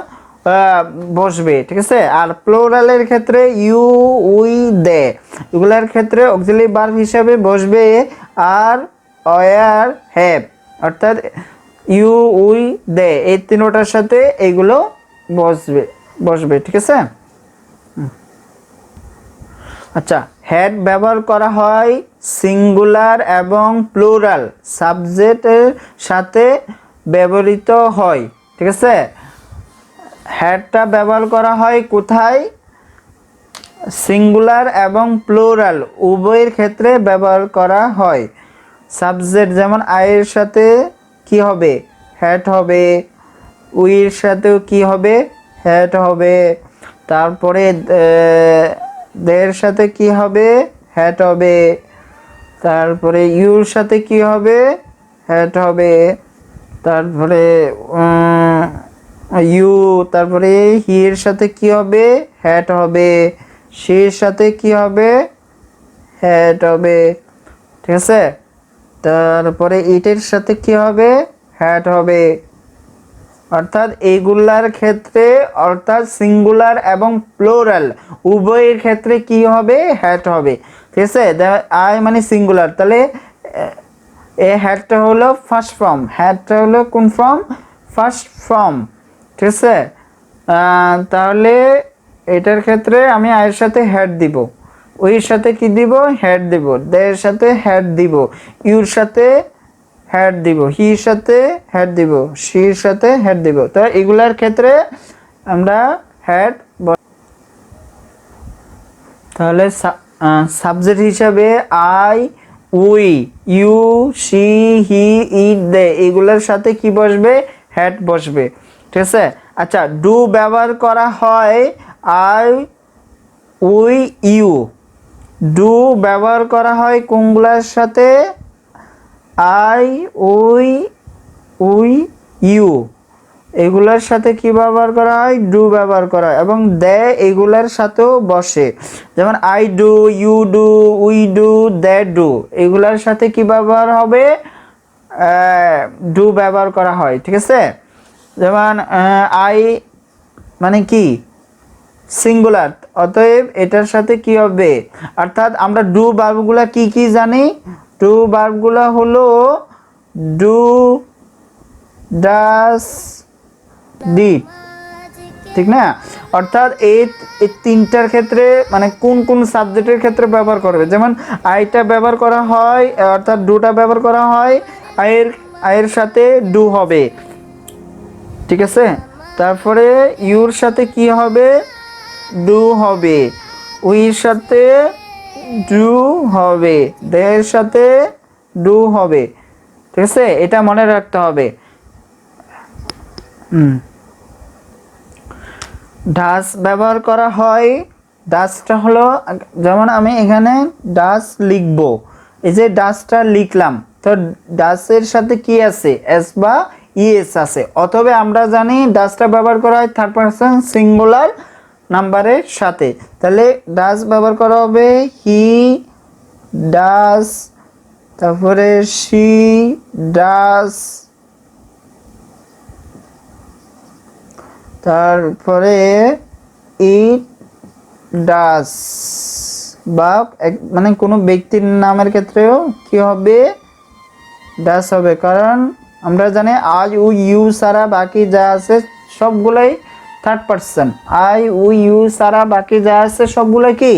বসবে, ঠিক আছে। আর প্লুরালের ক্ষেত্রে ইউ, উই, দে, এগুলার ক্ষেত্রে অক্সিলারি ভার্ব হিসাবে বসবে আর ওয়ার, হ্যাভ। অর্থাৎ ইউ, উই, দে এই তিনটার সাথে এইগুলো বসবে, ঠিক আছে। আচ্ছা, হ্যাড ব্যবহার করা হয় সিঙ্গুলার এবং প্লুরাল সাবজেক্টের সাথে ব্যবহৃত হয়, ঠিক আছে। হ্যাডটা ব্যবহার করা হয় কোথায়? সিঙ্গুলার এবং প্লুরাল উভয়ের ক্ষেত্রে ব্যবহার করা হয়। সাবজেক্ট যেমন আয়ের সাথে কি হবে? হ্যাড হবে। উইয়ের সাথেও কি হবে? হ্যাড হবে। তারপরে দের সাথে কি হবে? হ্যাড হবে। তারপরে ইউর সাথে কি হবে? হ্যাড হবে। তারপরে ইউ, তারপরে হির সাথে কি হবে? হ্যাড হবে। শির সাথে কি হবে? হ্যাড হবে, ঠিক আছে। তারপরে ইটের সাথে কি হবে? হ্যাড হবে। অর্থাৎ এইগুলার ক্ষেত্রে, অর্থাৎ সিঙ্গুলার এবং প্লুরাল উভয়ের ক্ষেত্রে কি হবে? হ্যাড হবে, ঠিক আছে। আই মানে সিঙ্গুলার, তাহলে এ হ্যাডটা হলো ফার্স্ট ফর্ম, হ্যাডটা হলো কোন ফর্ম? ফার্স্ট ফর্ম, ঠিক আছে। তাহলে এটার ক্ষেত্রে আমি আয়ের সাথে হ্যাড দিব, ওইর সাথে কি দিব? হ্যাড দিব। দের সাথে হ্যাড দিব, ইউর সাথে হ্যাড দিব, হির সাথে হ্যাড দিব, শির সাথে হ্যাড দিব। তো এগুলার ক্ষেত্রে আমরা হ্যাড, তাহলে সাবজেক্ট হিসাবে আই, উই, ইউ, শি, হি, ইট, দে এগুলোর সাথে কি বসবে? হ্যাড বসবে, ঠিক আছে। আচ্ছা, ডু ব্যবহার করা হয় আই, উই, ইউ। ডু ব্যবহার করা হয় কোনগুলার সাথে? আই, উই, ইউ এগুলার সাথে কি ব্যবহার করা হয়? ডু ব্যবহার করা হয়। এবং দে এগুলার সাথেও বসে, যেমন I do, you do, we do, they do এগুলার সাথে কি ব্যবহার হবে? ডু ব্যবহার করা হয়, ঠিক আছে। যেমন আই মানে কি? সিঙ্গুলার, অতএব এটার সাথে কি হবে, অর্থাৎ আমরা ডু ভার্বগুলা কি কি জানি, ডু ভার্বগুলা হলো ডু, ডাস, ডিড, ঠিক না? অর্থাৎ এই তিনটার ক্ষেত্রে মানে কোন কোন সাবজেক্টের ক্ষেত্রে ব্যবহার করবে, যেমন আইটা ব্যবহার করা হয়, অর্থাৎ ডুটা ব্যবহার করা হয় আয়ের সাথে ডু হবে, ঠিক আছে? তারপরে ইউর সাথে কি হবে, ডু হবে, উইর সাথে ডু হবে, দেহের সাথে ডু হবে, ঠিক আছে? এটা মনে রাখতে হবে। ডাস ব্যবহার করা হয়, ডাসটা হলো যেমন আমি এখানে ডাস লিখব, এই যে ডাসটা লিখলাম, তো ডাসের সাথে কি আছে, এস বা ইএস আছে, অথবা আমরা জানি ডাসটা ব্যবহার করা হয় থার্ড পারসন সিঙ্গুলার নাম্বারের সাথে, তাহলে ডাস ব্যবহার করা হবে হি ডাস, তারপরে শি ডাস, তারপরে ইট ডাস, বা মানে কোনো ব্যক্তির নামের ক্ষেত্রেও কি হবে, ডাস হবে, কারণ আমরা জানি আই উ ইউ সারা বাকি যা আছে সবগুলাই third person, I we you সারা বাকি যা আছে সবগুলাই কি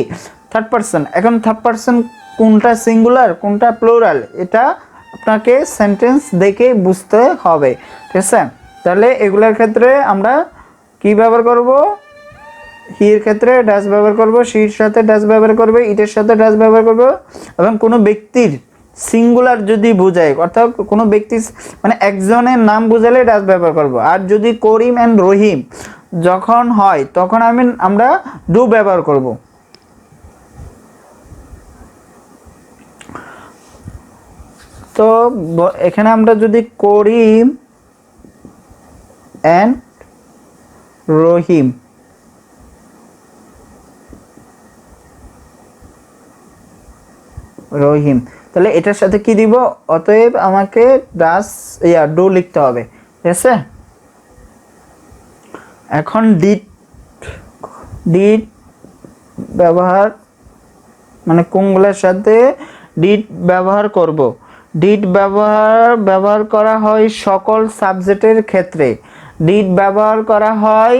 থার্ড পারসন। এখন থার্ড পারসন কোনটা সিঙ্গুলার কোনটা প্লুরাল এটা আপনাকে সেন্টেন্স দেখে বুঝতে হবে, ঠিক আছে? তাহলে এগুলোর ক্ষেত্রে আমরা কি ব্যবহার করব, হির ক্ষেত্রে ডাস ব্যবহার করব, শির সাথে ডাস ব্যবহার করব, ইটের সাথে ডাস ব্যবহার করব, এবং কোনো ব্যক্তির সিঙ্গুলার যদি বোঝায়, অর্থাৎ কোনো ব্যক্তি মানে একজনের নাম বোঝালে ডাস ব্যবহার করব, আর যদি করিম অ্যান্ড রহিম যখন হয় তখন আমরা ডু ব্যবহার করব। তো এখানে আমরা যদি করিম অ্যান্ড রহিম, রহিম, তাহলে এটার সাথে কি দিব, অতএব আমাকে ডাস ডু লিখতে হবে, ঠিক আছে? এখন ডিড, ডিড ব্যবহার মানে কোনগুলোর সাথে ডিড ব্যবহার করব, ডিড ব্যবহার করা হয় সকল সাবজেক্টের ক্ষেত্রে, ডিড ব্যবহার করা হয়,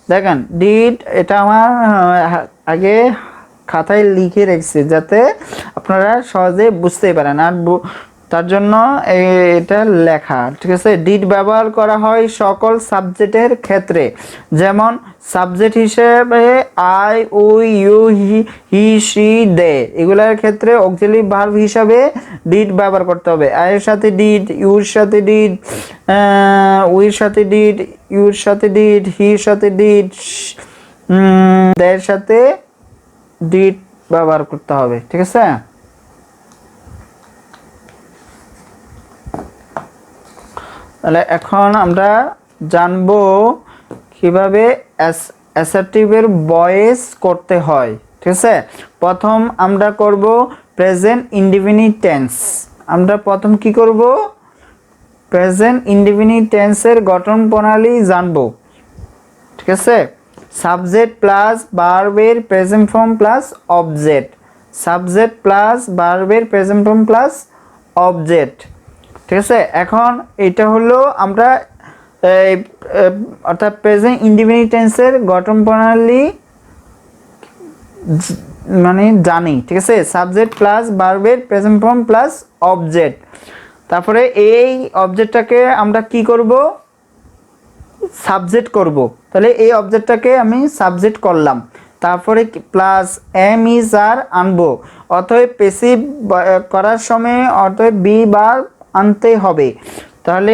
দেখেন ডিড এটা আমার আগে খাতায় লিখে রেখেছি যাতে আপনারা সহজে বুঝতে পারেন, আর তার জন্য এটা লেখা, ঠিক আছে? ডিড ব্যবহার করা হয় সকল সাবজেক্টের ক্ষেত্রে, যেমন সাবজেক্ট হিসেবে I we you he she they, এগুলোর ক্ষেত্রে অক্সিলারি ভার্ব হিসাবে ডিড ব্যবহার করতে হবে, আয়ের সাথে ডিড, ইউর সাথে ডিড, উইর সাথে ডিড, ইউর সাথে ডিড, হির সাথে ডিড, দের সাথে ডিড ব্যবহার করতে হবে, ঠিক আছে? তাহলে এখন আমরা জানবো কিভাবে অ্যাসার্টিভের ভয়েস করতে হয়, ঠিক আছে? প্রথম আমরা করব প্রেজেন্ট ইনডিফিনিট টেন্স, আমরা প্রথম কি করব, প্রেজেন্ট ইনডিফিনিট টেন্সের গঠন প্রণালী জানবো, ঠিক আছে? সাবজেক্ট প্লাস ভার্বের present form plus object, subject plus ভার্বের প্রেজেন্ট ফর্ম প্লাস অবজেক্ট, ঠিক আছে? এখন এটা হলো আমরা অর্থাৎ প্রেজেন্ট ইনডিফিনিট টেন্সের গঠন প্রণালী মানে জানি, ঠিক আছে? সাবজেক্ট প্লাস ভার্বের প্রেজেন্ট ফর্ম প্লাস অবজেক্ট, তারপরে এই অবজেক্টটাকে আমরা কি করব, সাবজেক্ট করব, তাহলে এই অবজেক্টটাকে আমি সাবজেক্ট করলাম, তারপরে প্লাস এম ইজ আর আনবো, অতএব প্যাসিভ করার সময় অতএব বি ভার্ব আনতে হবে, তাহলে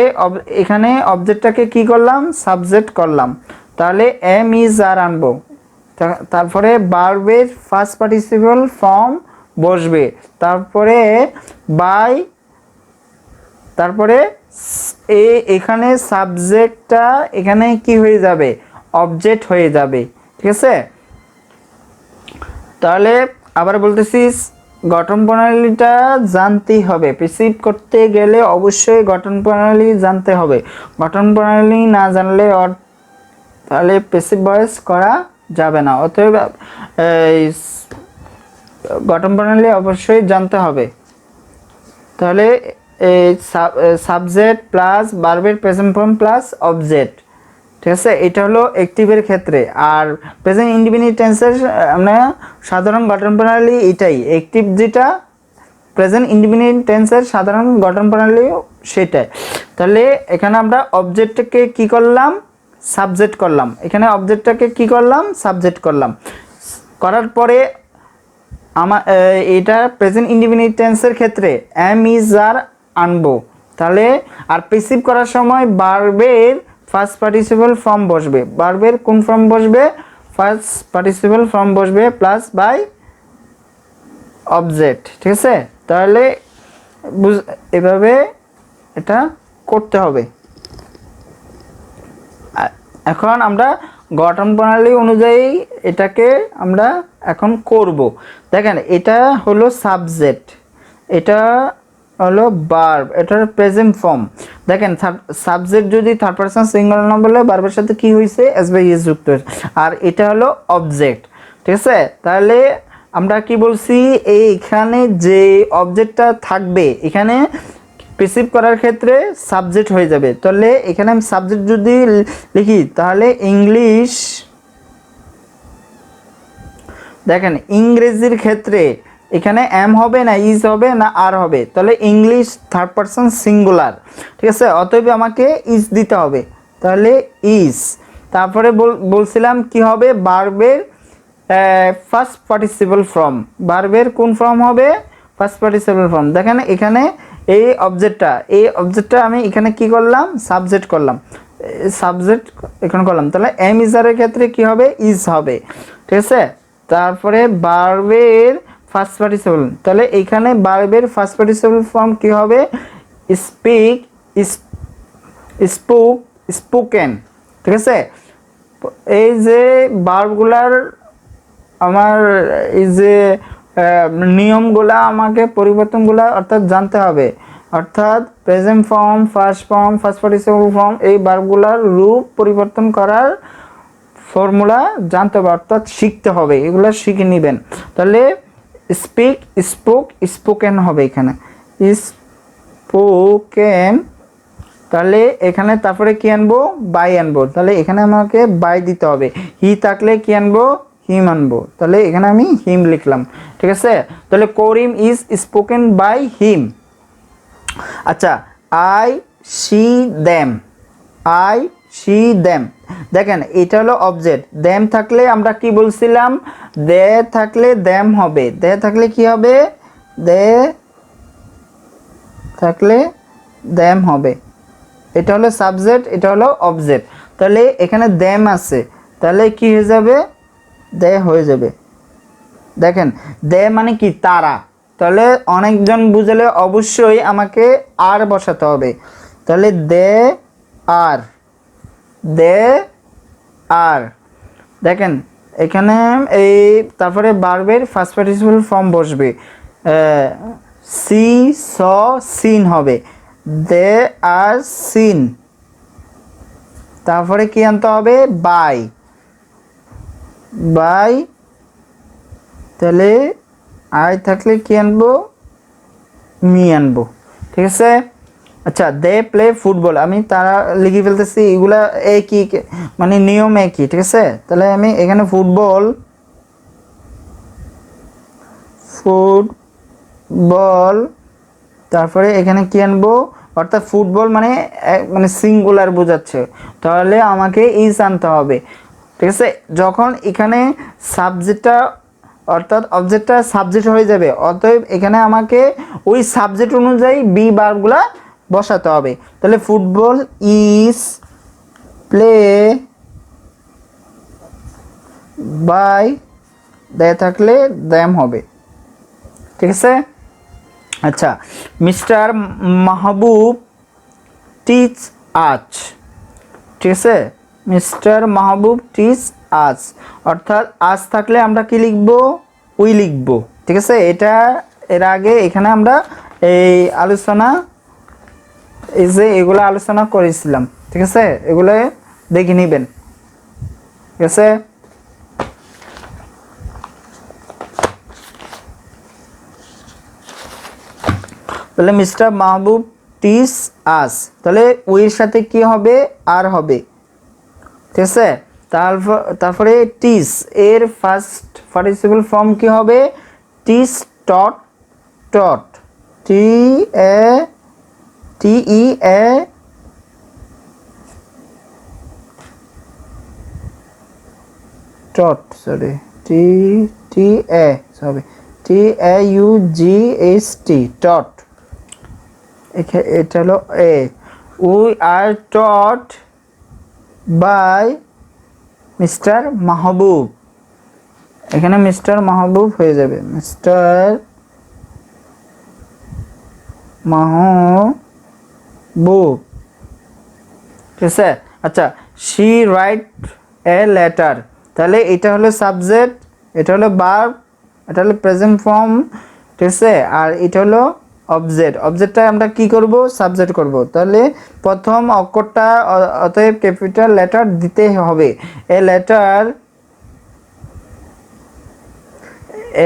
এখানে অবজেক্টটাকে কি করলাম, সাবজেক্ট করলাম, তাহলে এম ইজ আর আনবো, তারপরে ভার্বের ফার্স্ট পার্টিসিপল ফর্ম বসবে, তারপরে বাই, তারপরে এখানে সাবজেক্টটা এখানে কি হয়ে যাবে, অবজেক্ট হয়ে যাবে, ঠিক আছে? তাহলে আবার বলতেছি গঠন প্রণালীটা জানতেই হবে, প্যাসিভ করতে গেলে অবশ্যই গঠন প্রণালী জানতে হবে, গঠন প্রণালী না জানলে তাহলে প্যাসিভ ভয়েস করা যাবে না। অতএব এই গঠন প্রণালী অবশ্যই জানতে হবে। তাহলে এই সাবজেক্ট প্লাস ভার্বের প্রেজেন্ট ফর্ম প্লাস অবজেক্ট, ঠিক আছে, এটা হলো অ্যাক্টিভের ক্ষেত্রে। আর প্রেজেন্ট ইনডিফিনিট টেন্সের আমরা সাধারণ গঠন প্রণালী এটাই, অ্যাক্টিভ যেটা প্রেজেন্ট ইনডিফিনিট টেন্সের সাধারণ গঠন প্রণালী সেটাই। তাহলে এখানে আমরা অবজেক্টকে কি করলাম, সাবজেক্ট করলাম, এখানে অবজেক্টটাকে কি করলাম, সাবজেক্ট করলাম। করার পরে আমার এটা প্রেজেন্ট ইনডিফিনিট টেন্সের ক্ষেত্রে এম ইজ আর আনবো। তাহলে আর প্যাসিভ করার সময় ভার্বের ফার্স্ট পার্টিসিপল ফর্ম বসবে। ভার্বের কোন ফর্ম বসবে, ফার্স্ট পার্টিসিপল ফর্ম বসবে প্লাস বাই অবজেক্ট, ঠিক আছে। তাহলে এভাবে এটা করতে হবে। এখন আমরা গঠন প্রণালী অনুযায়ী এটাকে আমরা এখন করব। দেখেন এটা হলো সাবজেক্ট, এটা হলো ভার্ব, এটার প্রেজেন্ট ফর্ম। দেখেন সাবজেক্ট যদি থার্ড পারসন সিঙ্গুলার নাম বলে ভার্বের সাথে কি হয়েছে, এস বাই এস যুক্ত হয়েছে। আর এটা হলো অবজেক্ট, ঠিক আছে। তাহলে আমরা কি বলছি, এইখানে যে অবজেক্টটা থাকবে এখানে প্যাসিভ করার ক্ষেত্রে সাবজেক্ট হয়ে যাবে। তাহলে এখানে আমি সাবজেক্ট যদি লিখি তাহলে ইংলিশ, দেখেন ইংরেজির ক্ষেত্রে এখানে এম হবে না ইজ হবে না আর হবে, তাহলে ইংলিশ থার্ড পারসন সিঙ্গুলার, ঠিক আছে। অতএব আমাকে ইজ দিতে হবে, তাহলে ইজ। তারপরে বলছিলাম কি হবে, ভার্বের ফার্স্ট পার্টিসিপল ফর্ম, ভার্বের কোন ফর্ম হবে, ফার্স্ট পার্টিসিপল ফর্ম। দেখেন এখানে এই অবজেক্টটা আমি এখানে কি করলাম, সাবজেক্ট করলাম, সাবজেক্ট এখানে করলাম। তাহলে এম ইজারের ক্ষেত্রে কি হবে, ইজ হবে, ঠিক আছে। তারপরে ভার্বের ফার্স্ট পার্টিসিপল, তাহলে এখানে ভার্বের ফার্স্ট পার্টিসিপল ফর্ম কি হবে, স্পিক, স্পুক, স্পোকেন, ঠিক আছে। এই যে ভার্বগুলার আমার এই যে নিয়মগুলা আমাকে পরিবর্তনগুলা অর্থাৎ জানতে হবে। অর্থাৎ present form, first form, first participle form, এই ভার্বগুলার রূপ পরিবর্তন করার ফর্মুলা জানতে হবে, অর্থাৎ শিখতে হবে, এগুলো শিখে নেবেন। তাহলে স্পিক, স্পোক, স্পোকেন হবে এখানে, স্পোকেন। তাহলে এখানে তারপরে কি আনবো, বাই আনবো। তাহলে এখানে আমাকে বাই দিতে হবে। হি থাকলে কি আনবো, হিম আনবো। তাহলে এখানে আমি হিম লিখলাম, ঠিক আছে। তাহলে করিম ইজ স্পোকেন বাই হিম। আচ্ছা, I C them, I C them. দেখেন এটা হলো অবজেক্ট, দেম থাকলে আমরা কি বলছিলাম, দে থাকলে দেম হবে, দে থাকলে কি হবে, দে থাকলে দেম হবে। এটা হলো সাবজেক্ট, এটা হলো অবজেক্ট। তাহলে এখানে দেম আছে, তাহলে কি হয়ে যাবে, দে হয়ে যাবে। দেখেন দে মানে কি, তারা। তাহলে অনেকজন বুঝলে অবশ্যই আমাকে আর বসাতে হবে। তাহলে দে আর, দে আর। দেখেন এখানে এই তারপরে ভার্বের ফার্স্ট পার্টিসিপল ফর্ম বসবে, সি স সিন হবে, দে আর সিন। তারপরে কি আনতে হবে, বাই, বাই। তাহলে আই থাকলে কি আনবো, মি আনবো, ঠিক আছে। আচ্ছা, দে প্লে ফুটবল, আমি তারা লিখে ফেলতেছি, এগুলা একই মানে নিয়ম একই, ঠিক আছে। তাহলে আমি এখানে ফুটবল, ফুটবল, তারপরে এখানে কি আনবো, অর্থাৎ ফুটবল মানে মানে সিঙ্গুলার বোঝাচ্ছে, তাহলে আমাকে ইজ আনতে হবে, ঠিক আছে। যখন এখানে সাবজেক্টটা অর্থাৎ অবজেক্টটা সাবজেক্ট হয়ে যাবে, অতএব এখানে আমাকে ওই সাবজেক্ট অনুযায়ী বি ভার্বগুলা বসাতে হবে। তাহলে football is play by, they থাকলে দ্যাম হবে, ঠিক আছে। আচ্ছা, মিস্টার মাহবুব টিচ আজ, ঠিক আছে, মিস্টার মাহবুব টিচ আজ। অর্থাৎ আজ থাকলে আমরা কি লিখবো, উই লিখবো, ঠিক আছে। এটা এর আগে এখানে আমরা এই আলোচনা, এই যে এগুলো আলোচনা করেছিলাম, ঠিক আছে, এগুলো দেখে নেবেন, ঠিক আছে। তাহলে মিস্টার মাহবুব টিচ আস, তাহলে ওইর সাথে কি হবে, আর হবে, ঠিক আছে। তারপরে টিচ এর ফার্স্ট পার্টিসিপল ফর্ম কি হবে, teach taught taught, T A T E A taught, sorry T T A sorry T A U G S T, taught, এটা হলো এ। We are taught by Mister Mahbub, এখানে মিস্টার মাহবুব হয়ে যাবে, mister মাহবুব, ঠিক আছে। আচ্ছা, শি রাইট এ লেটার, তাহলে এটা হলো সাবজেক্ট, এটা হলো ভার্ব, এটা হলো প্রেজেন্ট ফর্ম, ঠিক আছে। আর এটা হলো অবজেক্ট, অবজেক্টটা আমরা কি করব, সাবজেক্ট করব। তাহলে প্রথম অক্ষরটা অতএব ক্যাপিটাল লেটার দিতে হবে। এ লেটার,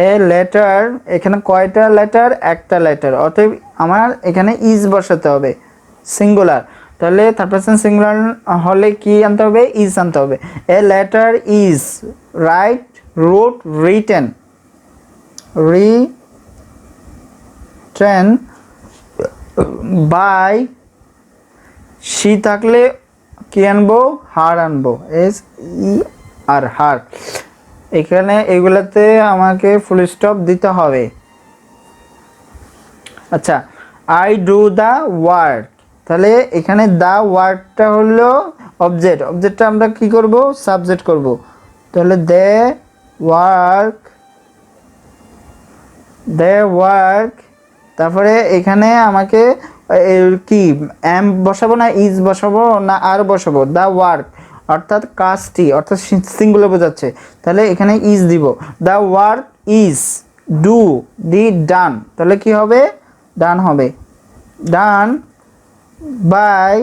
এ লেটার, এখানে কয়টা লেটার, একটা লেটার, অতএব আমার এখানে ইজ বসাতে হবে, সিঙ্গুলার। তাহলে থার্ড পারসন সিঙ্গুলার হলে কি আনতে হবে, ইজ আনতে হবে। A letter is write wrote written, written by, she থাকলে কি আনবো, হার আনবো, এস ই আর, হার। এখানে এগুলাতে আমাকে ফুল স্টপ দিতে হবে। আচ্ছা, আই ডু দ্য ওয়ার্ক, তাহলে এখানে দ্য ওয়ার্কটা হলো অবজেক্ট, অবজেক্টটা আমরা কি করব, সাবজেক্ট করব। তাহলে দে ওয়ার্ক, দে ওয়ার্ক, তারপরে এখানে আমাকে কি এম বসাবো না ইজ বসাবো না আর বসাবো, দ্য ওয়ার্ক অর্থাৎ কাজটি, অর্থাৎ সিঙ্গুলার বোঝাচ্ছে, তাহলে এখানে ইজ দিব। The work is do the done, তাহলে কি হবে, ডান হবে, ডান বাই,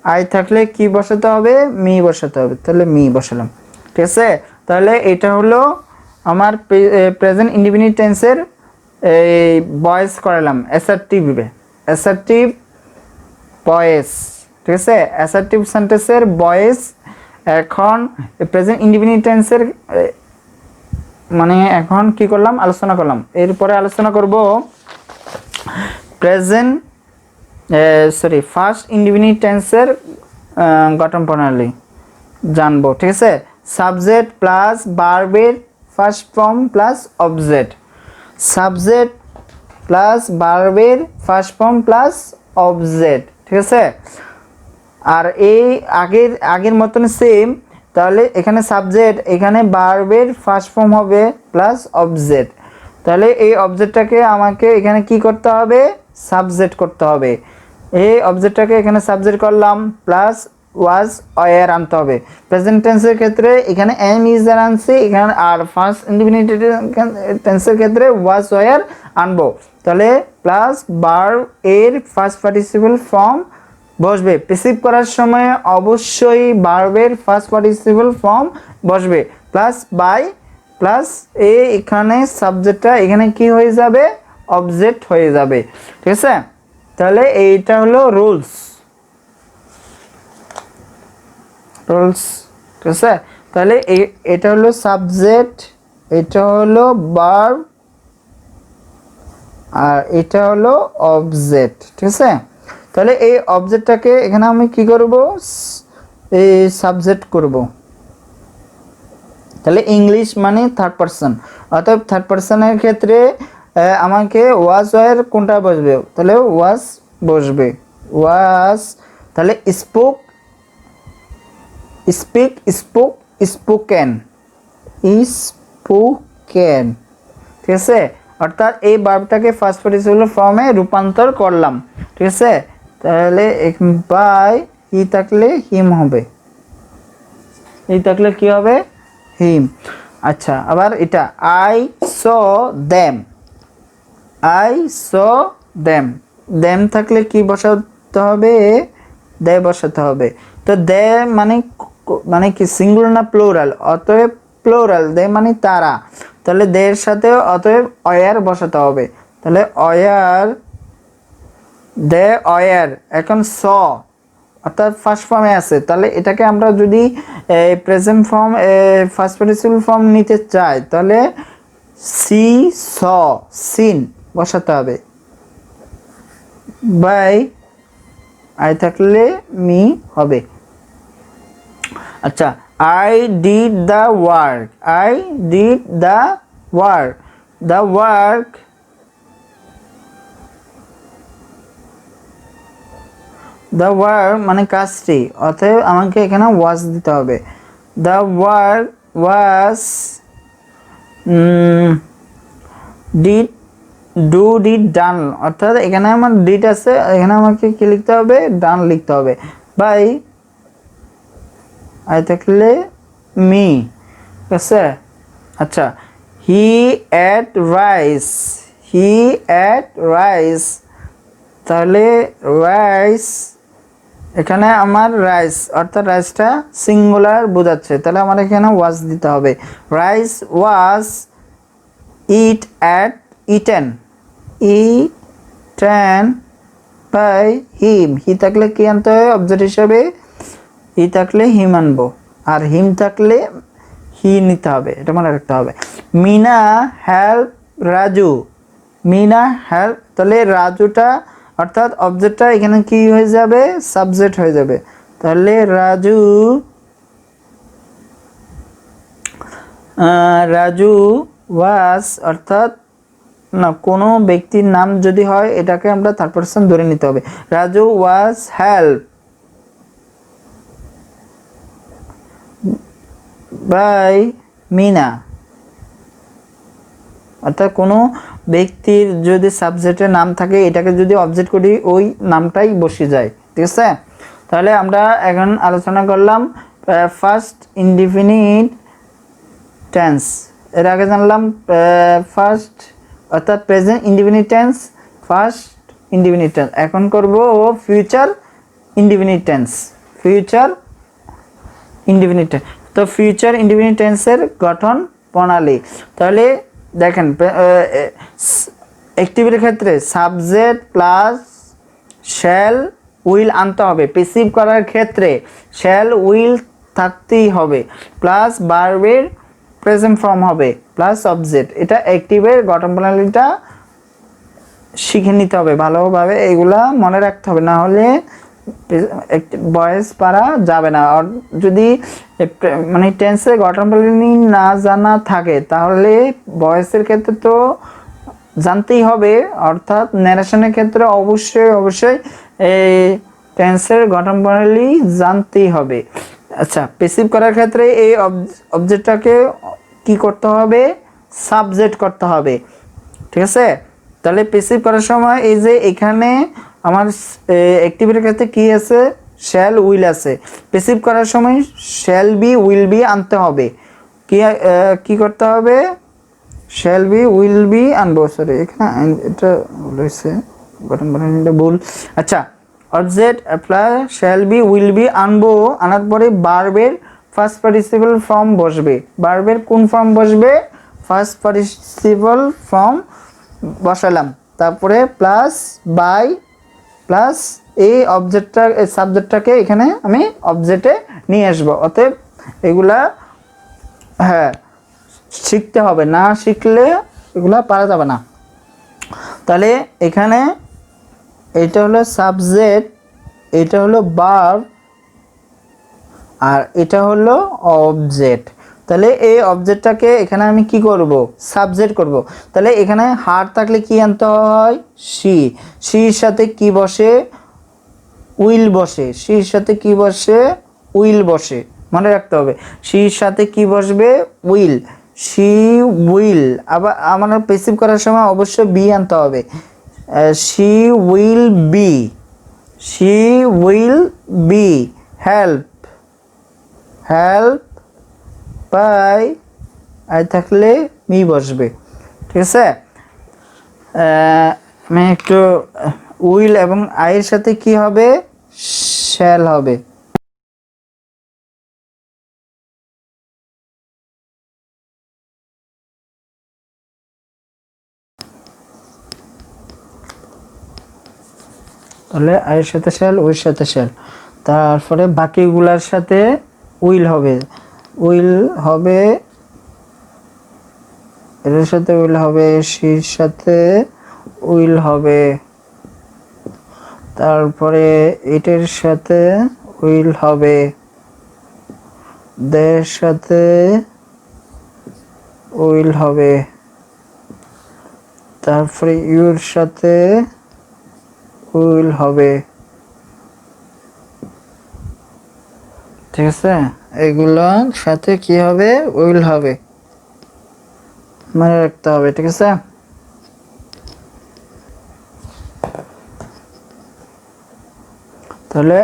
আই থাকলে কি বসাতে হবে, মি বসাতে হবে, তাহলে মি বসালাম, ঠিক আছে। তাহলে এটা হলো আমার প্রেজেন্ট ইনডিফিনিট টেন্সের এই ভয়েস করালাম, অ্যাসার্টিভে, অ্যাসার্টিভ ভয়েস, ঠিক আছে, অ্যাসার্টিভ সেন্টেন্সের ভয়েস। এখন প্রেজেন্ট ইনডিফিনিট টেন্সের মানে এখন কি করলাম, আলোচনা করলাম। এরপরে আলোচনা করব প্রেজেন্ট ফার্স্ট ইনডিফিনিট টেন্সের গঠন প্রণালী জানবো, ঠিক আছে। সাবজেক্ট প্লাস ভার্বের first form plus object, subject plus ভার্বের ফার্স্ট ফর্ম প্লাস অবজেক্ট, ঠিক আছে। আর এই আগের মতন সেম, তাহলে এখানে সাবজেক্ট, এখানে ভার্বের ফার্স্ট ফর্ম হবে প্লাস অবজেক্ট, তাহলে এই অবজেক্টটাকে আমাকে এখানে কি করতে হবে, সাবজেক্ট করতে হবে। এই অবজেক্টটাকে এখানে সাবজেক্ট করলাম প্লাস ওয়াজ ওয়্যার আনতে হবে। প্রেজেন্ট টেন্সের ক্ষেত্রে এখানে এম ইজ আর আনছি, এখানে আর ফার্স্ট ইনডিফিনিট টেন্সের ক্ষেত্রে ওয়াজ ওয়্যার আনবো। তাহলে প্লাস ভার্ব এর ফার্স্ট পার্টিসিপল ফর্ম বসবে, প্রিসিভ করার সময় অবশ্যই ভার্বের ফার্স্ট পার্টিসিপল ফর্ম বসবে, প্লাস বাই, প্লাস এখানে সাবজেক্টটা এখানে কি হয়ে যাবে, অবজেক্ট হয়ে যাবে, ঠিক আছে। তাহলে এইটা হলো রুলস, রুলস, ঠিক আছে। তাহলে এটা হলো সাবজেক্ট, এটা হলো ভার্ব, আর এটা হলো অবজেক্ট, ঠিক আছে। তাহলে এই অবজেক্টটাকে এখানে আমি কি করব, এই সাবজেক্ট করব। তাহলে ইংলিশ মানে থার্ড পারসন, অর্থাৎ থার্ড পারসনের ক্ষেত্রে আমাকে ওয়াজ ওয়্যার কোনটা বসবে, তাহলে ওয়াজ বসবে, ওয়াজ। তাহলে spoke, speak, spoke, spoken, spoken, ঠিক আছে। অর্থাৎ এই ভার্বটাকে ফার্স্ট পার্টিসিপল ফর্মে রূপান্তর করলাম, ঠিক আছে। তাহলে বাই হি থাকলে হিম হবে, হি থাকলে কি হবে, হিম। আচ্ছা, আবার এটা I saw them, I saw them, them থাকলে কি বসাতে হবে, দে বসাতে হবে। তো দে মানে কি সিঙ্গুলার না প্লুরাল, অতএব প্লুরাল, দে মানে তারা, তাহলে দের সাথে অতএব অয়ার বসাতে হবে। তাহলে অয়ার দে অয়ার, এখন স অর্থাৎ ফার্স্ট ফর্মে আছে, তাহলে এটাকে আমরা যদি present form first participle form নিতে চাই তাহলে সি স সিন বসাতে হবে, বাই আই থাকলে মি হবে। আচ্ছা, I did the work, I did the work, the work, the work মানে কাজটি, অতএব আমাকে এখানে ওয়াজ দিতে হবে। The work was did do did done, অর্থাৎ এখানে আমার ডিড আছে, এখানে আমাকে কি লিখতে হবে, ডান লিখতে হবে, বাই আই থাকলে মি, ঠিক আছে। আচ্ছা, হি এট রাইস, হি এট রাইস, তাহলে রাইস এখানে আমার রাইস অর্থাৎ রাইসটা সিঙ্গুলার বোঝাচ্ছে, তাহলে আমার এখানে ওয়াজ দিতে হবে। Rice was eat at eaten, eaten by him, he থাকলে কি আনতে হয় অবজেক্ট হিসাবে, হি থাকলে হিম আনবো, আর হিম থাকলে হি নিতে হবে, এটা মনে রাখতে হবে। মিনা হেল্প রাজু, মিনা হেল্প, তাহলে রাজুটা অর্থাৎ অবজেক্টটা এখানে কি হয়ে যাবে, সাবজেক্ট হয়ে যাবে, তাহলে রাজু, রাজু ওয়াজ অর্থাৎ না কোনো ব্যক্তির নাম যদি হয় এটাকে আমরা থার্ড পারসন ধরে নিতে হবে। রাজু ওয়াজ হেল্প বাই মিনা, অর্থাৎ কোনো ব্যক্তির যদি সাবজেক্টের নাম থাকে এটাকে যদি অবজেক্ট করি ওই নামটাই বসে যায়, ঠিক আছে। তাহলে আমরা এখন আলোচনা করলাম ফার্স্ট ইনডিফিনিট টেন্স, এর আগে জানলাম ফার্স্ট অর্থাৎ present indefinite tense, first indefinite tense, এখন করব future indefinite tense, future indefinite tense. তো ফিউচার ইনডিফিনিট টেন্সের গঠন প্রণালী, তাহলে দেখেন অ্যাক্টিভের ক্ষেত্রে সাবজেক্ট প্লাস শ্যাল উইল আনতে হবে, প্যাসিভ করার ক্ষেত্রে শ্যাল উইল থাকতেই হবে, প্লাস ভার্বের প্রেজেন্ট ফর্ম হবে, প্লাস অবজেক্ট। এটা অ্যাক্টিভের গঠন প্রণালীটা শিখে নিতে হবে ভালোভাবে, এগুলা মনে রাখতে হবে, না হলে ভয়েস পারা যাবে না। আর যদি মানে টেন্সের গঠন প্রণালী না জানা থাকে তাহলে ভয়েসের ক্ষেত্রে তো জানতেই হবে, অর্থাৎ ন্যারেশনের ক্ষেত্রে অবশ্যই অবশ্যই এই টেন্সের গঠন প্রণালী জানতেই হবে। আচ্ছা, প্যাসিভ করার ক্ষেত্রে এই অবজেক্টটাকে কি করতে হবে, সাবজেক্ট করতে হবে, ঠিক আছে। তাহলে প্যাসিভ করার সময় এই যে এখানে আমার অ্যাক্টিভের ক্ষেত্রে কি আছে, শ্যাল উইল আছে, প্যাসিভ করার সময় শ্যাল বি উইল বি আনতে হবে, কি করতে হবে, শ্যাল বি উইল বি আনবো, সরি এখানে এটা রয়েছে গঠন প্রণালীটা ভুল। আচ্ছা, object plus shall be will B আনবো, আনার পরে ভার্বের ফার্স্ট পার্টিসিপল ফর্ম বসবে, ভার্বের কোন ফর্ম বসবে, ফার্স্ট পার্টিসিপল ফর্ম বসালাম, তারপরে প্লাস বাই প্লাস এই অবজেক্টটা সাবজেক্টটাকে এখানে আমি অবজেক্টে নিয়ে আসবো, অতএব এগুলা হ্যাঁ শিখতে হবে, না শিখলে এগুলা পারা যাবে না। তাহলে এখানে এটা হলো সাবজেক্ট, এটা হলো ভার্ব, আর এটা হলো অবজেক্ট। তাহলে এই অবজেক্টটাকে এখানে আমি কি করব, সাবজেক্ট করব। তাহলে এখানে হার থাকলে কি আনতে হয়, সি, সির সাথে কি বসে, উইল বসে, সির সাথে কি বসে, উইল বসে, মনে রাখতে হবে সির সাথে কি বসবে, উইল, সি উইল। আবার আমার প্যাসিভ করার সময় অবশ্যই বি আনতে হবে, she will be, she will be help, help by I থাকলে মি বসবে, ঠিক আছে। আমি একটু উইল এবং আইয়ের সাথে কি হবে, শ্যাল হবে। তাহলে আই এর সাথে শ্যাল, ওর সাথে শ্যাল, তারপরে বাকিগুলার সাথে উইল হবে, উইল হবে, এর সাথে উইল হবে, সির সাথে উইল হবে, তারপরে এটার সাথে উইল হবে, দের সাথে উইল হবে, তারপরে ইউর সাথে উইল হবে। ঠিক আছে, এগুলোর সাথে কি হবে? উইল হবে, মনে রাখতে হবে। ঠিক আছে, তাহলে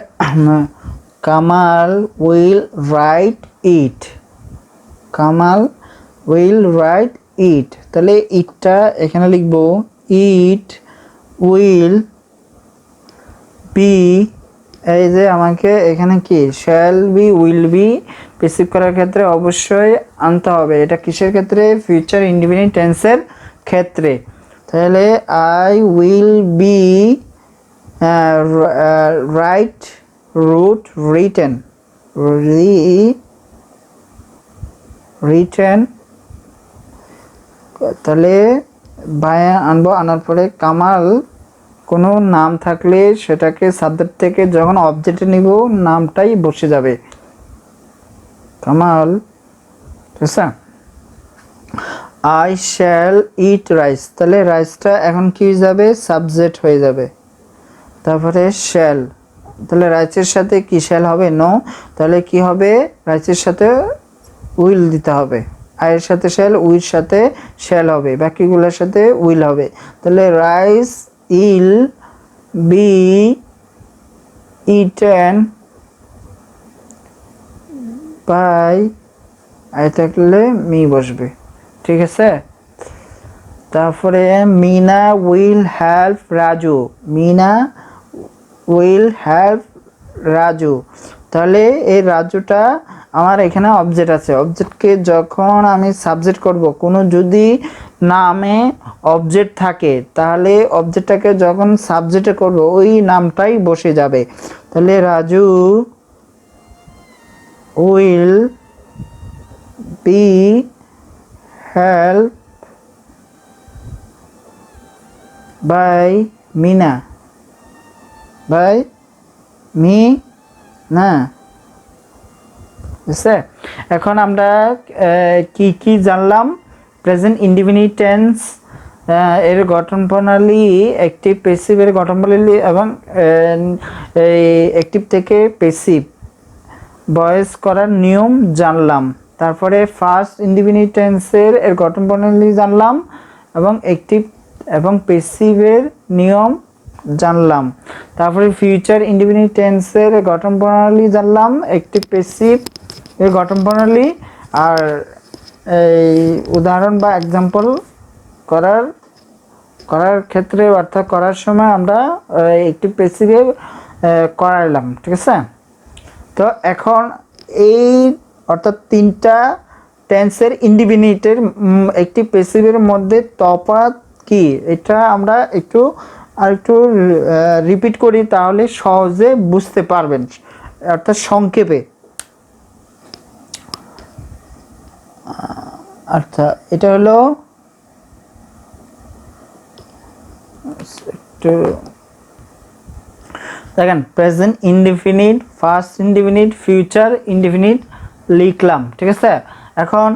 Kamal will write it, Kamal will write it, তাহলে ইটটা এখানে লিখবো, ইট উইল বি, এই যে আমাকে এখানে কি shall be will B passive করার ক্ষেত্রে অবশ্যই আনতে হবে। এটা কিসের ক্ষেত্রে? ফিউচার ইনডিফিনিট টেন্সের ক্ষেত্রে। তাহলে I will be write wrote written, written, তাহলে বায়া আনবো, আনার পরে কামাল কোনো নাম থাকলে সেটাকে সাবজেক্ট থেকে যখন অবজেক্টে নিব নামটাই বসে যাবে, কামাল। ঠিক আছে, আই শ্যাল ইট রাইস, তাহলে রাইসটা এখন কি হয়ে যাবে? সাবজেক্ট হয়ে যাবে। তারপরে শ্যাল, তাহলে রাইসের সাথে কি শ্যাল হবে? নো, তাহলে কি হবে? রাইসের সাথে উইল দিতে হবে, আয়ের সাথে শ্যাল, উইল সাথে শ্যাল হবে, বাকিগুলোর সাথে উইল হবে। তাহলে rice will be eaten by, I থাকলে মি বসবে। ঠিক আছে, তারপরে Meena will help Raju, Meena will help Raju, তাহলে এই রাজুটা আমার এখানে অবজেক্ট আছে, অবজেক্টকে যখন আমি সাবজেক্ট করব, কোনো যদি নামে অবজেক্ট থাকে তাহলে অবজেক্টটাকে যখন সাবজেক্টে করব ওই নামটাই বসে যাবে। তাহলে Raju will be help by Meena, by me না। বুঝছে? এখন আমরা কি কি জানলাম? প্রেজেন্ট ইনডিফিনিট টেন্স এর গঠন প্রণালী, অ্যাক্টিভ প্যাসিভের গঠন প্রণালী এবং এই অ্যাক্টিভ থেকে প্যাসিভ ভয়েস করার নিয়ম জানলাম। তারপরে ফার্স্ট ইনডিফিনিট টেন্সের এর গঠন প্রণালী জানলাম এবং অ্যাক্টিভ এবং প্যাসিভের নিয়ম জানলাম। তারপরে ফিউচার ইনডিফিনিট টেন্সের গঠন প্রণালী জানলাম, অ্যাক্টিভ প্যাসিভ এর গঠন প্রণালী, আর এই উদাহরণ বা এক্সাম্পল করার ক্ষেত্রে অর্থাৎ করার সময় আমরা অ্যাক্টিভ প্যাসিভে করাইলাম। ঠিক আছে, তো এখন এই অর্থাৎ তিনটা টেন্সের ইনডিফিনিটের অ্যাক্টিভ প্যাসিভের মধ্যে তফাৎ কি, এটা আমরা একটু রিপিট করি, তাহলে সহজে বুঝতে পারবেন, অর্থাৎ সংক্ষেপে। অর্থাৎ এটা হলো একটু দেখেন, present indefinite, first indefinite, future indefinite লিখলাম। ঠিক আছে, এখন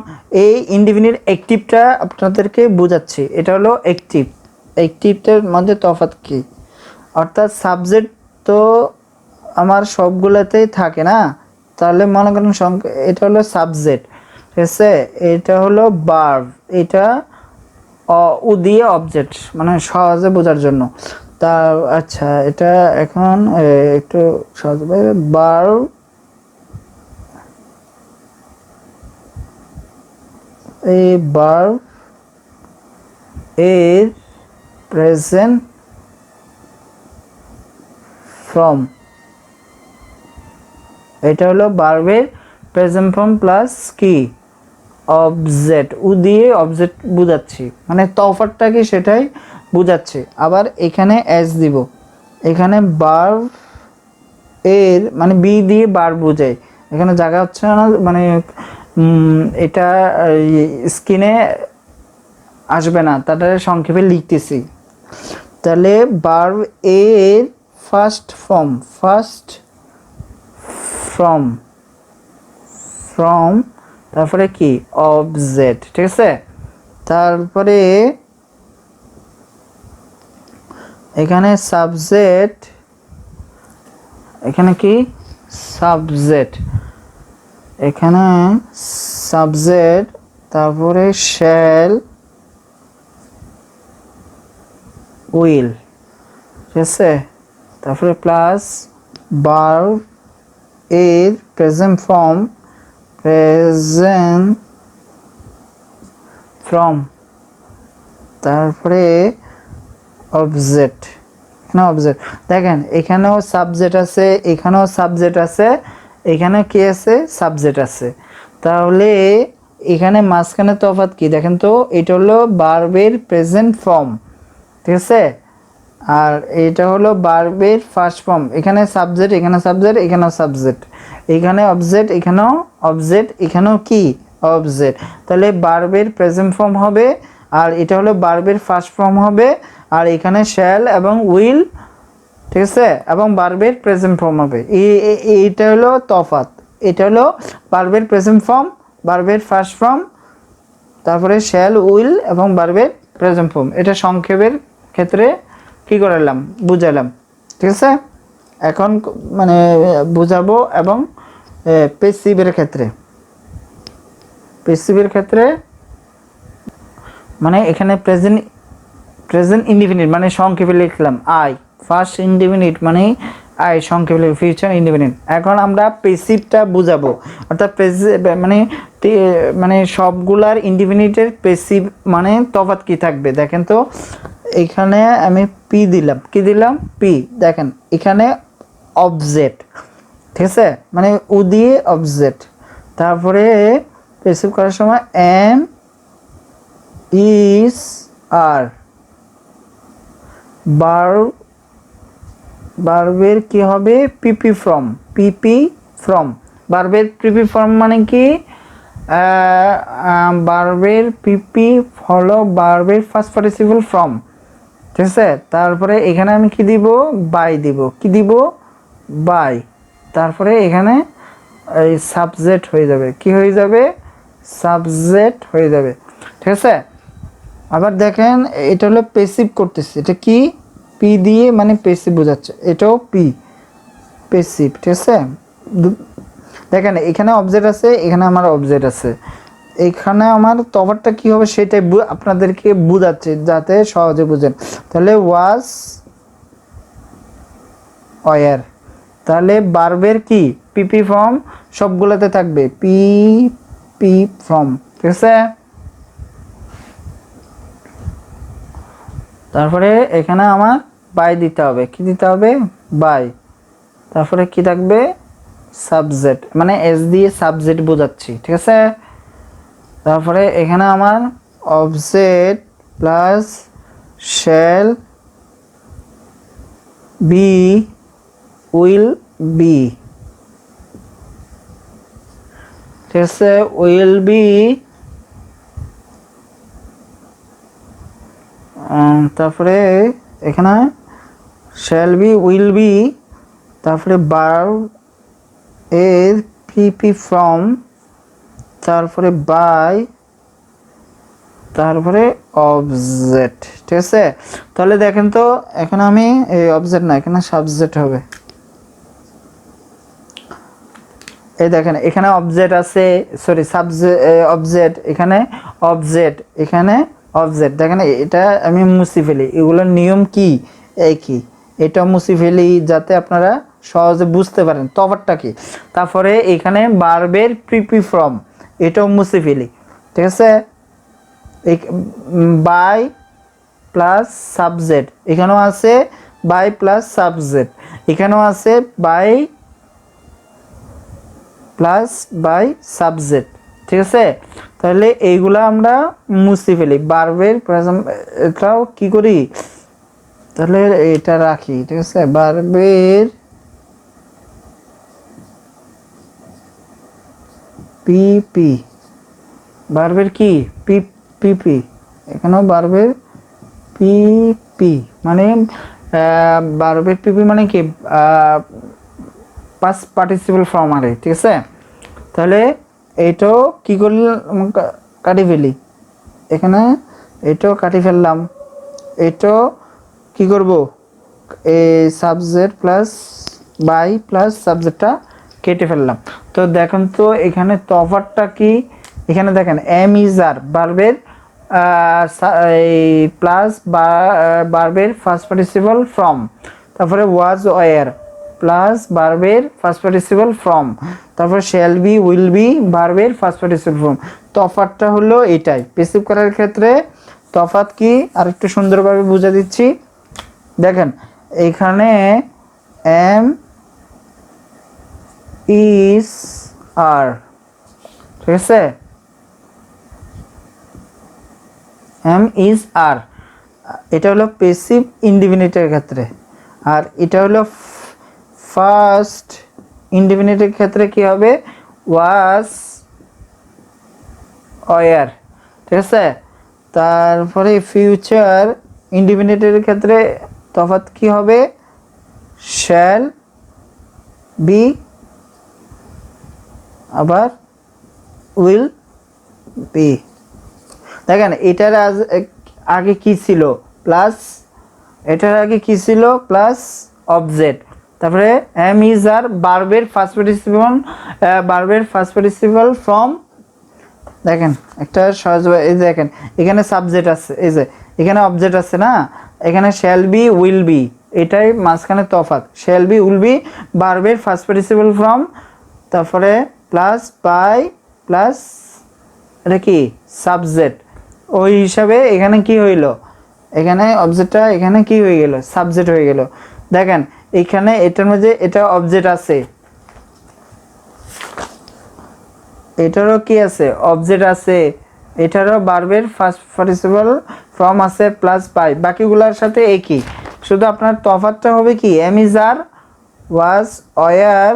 এই ইনডিফিনিট অ্যাক্টিভটা আপনাদেরকে বোঝাচ্ছি। এটা হলো অ্যাক্টিভ, অ্যাক্টিভটার মধ্যে তফাৎ কি, অর্থাৎ সাবজেক্ট তো আমার সবগুলোতেই থাকে না, তাহলে মনে করেন এটা হলো সাবজেক্ট। ঠিক আছে, এটা হলো ভার্ব, এটা ও দিয়ে অবজেক্ট, মানে সহজে বোঝার জন্য। তা আচ্ছা, এটা এখন একটু সহজভাবে ভার্ব, এই ভার্ব এর প্রেজেন্ট ফর্ম, এটা হলো ভার্বের প্রেজেন্ট ফর্ম প্লাস কি অবজেক্ট, উ দিয়ে অবজেক্ট বুঝাচ্ছি, মানে তফাৎটা কি সেটাই বুঝাচ্ছি। আবার এখানে এস দিব, এখানে ভার্ব এর মানে বি দিয়ে ভার্ব বোঝায়, এখানে জায়গা হচ্ছে না, মানে এটা স্ক্রিনে আসবে না, তাটা সংক্ষেপে লিখতেছি। তাহলে ভার্ব এর ফার্স্ট ফর্ম ফ্রম, তারপরে কি অবজেক্ট, ঠিক আছে। তারপরে এখানে সাবজেক্ট, এখানে কি সাবজেক্ট, এখানে সাবজেক্ট, তারপরে শ্যাল উইল, ঠিক আছে। তারপরে প্লাস ভার্ব এর প্রেজেন্ট ফর্ম ফ্রম, তারপরে অবজেক্ট, এখানে অবজেক্ট। দেখেন এখানেও সাবজেক্ট আছে, এখানেও সাবজেক্ট আছে, এখানে কি আছে সাবজেক্ট আছে। তাহলে এখানে মাঝখানে তফাৎ কি দেখেন তো, এটা হলো ভার্বের প্রেজেন্ট ফর্ম, ঠিক আছে। আর এটা হলো ভার্বের ফার্স্ট ফর্ম, এখানে সাবজেক্ট, এখানে সাবজেক্ট, এখানেও সাবজেক্ট, এখানে অবজেক্ট, এখানেও অবজেক্ট, এখানেও কি অবজেক্ট। তাহলে ভার্বের প্রেজেন্ট ফর্ম হবে, আর এটা হলো ভার্বের ফার্স্ট ফর্ম হবে, আর এখানে শ্যাল এবং উইল, ঠিক আছে, এবং ভার্বের প্রেজেন্ট ফর্ম হবে। এইটা হলো তফাৎ, এটা হলো ভার্বের প্রেজেন্ট ফর্ম, ভার্বের ফার্স্ট ফর্ম, তারপরে শ্যাল উইল এবং ভার্বের প্রেজেন্ট ফর্ম। এটা সংক্ষেপের ক্ষেত্রে কি করালাম, বুঝালাম, ঠিক আছে। এখন মানে বুঝাবো এবং পেসিভের ক্ষেত্রে মানে এখানে প্রেজেন্ট ইনডিফিনিট মানে সংক্ষেপে লিখলাম আই, ফার্স্ট ইনডিফিনিট মানে আই সংক্ষেপে ফিউচার ইনডিফিনিট। এখন আমরা পেসিভটা বুঝাবো, অর্থাৎ মানে সবগুলার ইনডিফিনিটের পেসিভ মানে তফাৎ কি থাকবে দেখেন তো। এখানে আমি পি দিলাম, কি দিলাম পি, দেখেন এখানে অবজেক্ট, ঠিক আছে, মানে ও দিয়ে অবজেক্ট। তারপরে পেসিভ করার সময় এম ইজ আর, ভার্বের কি হবে পিপি ফ্রম, ভার্বের পিপি ফর্ম মানে কি, ভার্বের পিপি হলো ভার্বের ফার্স্ট পার্টিসিপল ফ্রম, ঠিক আছে। তারপরে এখানে আমি কি দিব বাই দিব, কি দিব বাই, তারপরে এখানে এই সাবজেক্ট হয়ে যাবে, কি হয়ে যাবে সাবজেক্ট হয়ে যাবে, ঠিক আছে। আবার দেখেন এটা হলো পেসিভ করতেছি, এটা কি পি দিয়ে মানে পেসিভ বোঝাচ্ছে, এটাও পি পেসিভ, ঠিক আছে। দেখেন এখানে অবজেক্ট আছে, এখানে আমার অবজেক্ট আছে, এখানে আমার তফাৎটা কি হবে সেটাই আপনাদেরকে বুঝাচ্ছি যাতে সহজে বুঝেন। তাহলে ওয়াজ ওয়ার, তাহলে ভার্বের কি পিপি ফর্ম সবগুলোতে থাকবে পি ফর্ম, ঠিক আছে। তারপরে এখানে আমার বাই দিতে হবে, কি দিতে হবে বাই, তারপরে কি থাকবে সাবজেক্ট, মানে এস দিয়ে সাবজেক্ট বোঝাচ্ছি, ঠিক আছে। তারপরে এখানে আমার object plus shall be will B, ঠিক আছে, উইল বি, তারপরে এখানে শ্যাল বি উইল বি, তারপরে ভার্ব এর পিপি ফর্ম, তারপরে বাই, তারপরে অবজেক্ট, ঠিক আছে। তাহলে দেখেন তো এখানে আমি এই অবজেক্ট না, এখানে সাবজেক্ট হবে। এই দেখেন এখানে অবজেক্ট আছে, সরি অবজেক্ট, এখানে অবজেক্ট, এখানে অবজেক্ট। দেখেন এটা আমি মুছে ফেলি, এগুলোর নিয়ম কি একই, এটা মুছে ফেলি যাতে আপনারা সহজে বুঝতে পারেন তফাৎটা কি। তারপরে এখানে ভার্বের প্রিপি ফর্ম, এটাও মুছে ফেলি, ঠিক আছে। বাই প্লাস সাবজেক্ট, এখানেও আছে বাই প্লাস সাবজেক্ট, এখানেও আছে বাই প্লাস বাই সাবজেক্ট, ঠিক আছে। তাহলে এইগুলা আমরা মুছে ফেলি, ভার্বের এটাও কি করি তাহলে এটা রাখি, ঠিক আছে। ভার্বের পিপি, ভার্বের কি পিপি, এখানেও ভার্বের পিপি মানে ভার্বের পিপি মানে কি পাস্ট পার্টিসিপল ফর্ম আরে, ঠিক আছে। তাহলে এইটাও কি করলাম, কাটি ফেলি, এখানে এটাও কাটি ফেললাম, এটাও কি করব, এই সাবজেক্ট প্লাস বাই প্লাস সাবজেক্টটা কেটে ফেললাম। তো দেখেন তো এখানে তফাৎটা কি, এখানে দেখেন এম ইজ আর ভার্বের প্লাস ভার্বের ফার্স্ট পার্টিসিপল ফ্রম, তারপরে ওয়াজ ওয়ার প্লাস ভার্বের ফার্স্ট পার্টিসিপল ফ্রম, তারপর শ্যাল বি উইল বি ভার্বের ফার্স্ট পার্টিসিপল ফ্রম। তফাৎটা হলো এটাই। পেসিভ করার ক্ষেত্রে তফাৎ কি আর একটু সুন্দরভাবে বুঝা দিচ্ছি। দেখেন এখানে এম ইজ আর, ঠিক আছে, এম ইজ আর, এটা হলো পেসিভ ইনডিফিনিটের ক্ষেত্রে। আর এটা হলো ফার্স্ট ইনডিফিনিটের ক্ষেত্রে কি হবে, ওয়াজ ওয়ার, ঠিক আছে। তারপরে ফিউচার ইনডিফিনিটের ক্ষেত্রে তফাৎ কি হবে, শ্যাল বি আবার উইল বি। দেখেন এটার আগে কি ছিল প্লাস, এটার আগে কি ছিল প্লাস অবজেক্ট, তারপরে এম ইজ আর ভার্বের ফার্স্ট পার্টিসিপল ফ্রম। দেখেন একটা সহজ, এই যে দেখেন এখানে সাবজেক্ট আছে, এই যে এখানে অবজেক্ট আছে না, এখানে শ্যাল বি উইল বি, এটাই মাঝখানে তফাৎ। শ্যাল বি উইল বি ভার্বের ফার্স্ট পার্টিসিপল ফ্রম, তারপরে প্লাস বাই প্লাস এটা কি সাবজেক্ট। ওই হিসাবে এখানে কি হইল, এখানে অবজেক্টটা এখানে কি হয়ে গেল, সাবজেক্ট হয়ে গেল। দেখেন এখানে এটার মধ্যে এটা অবজেক্ট আছে, এটারও কি আছে অবজেক্ট আছে, এটারও ভার্বের ফার্স্ট পার্টিসিপল ফর্ম আছে প্লাস বাই, বাকিগুলোর সাথে একই, শুধু আপনার তফাৎটা হবে কি am is are, was were,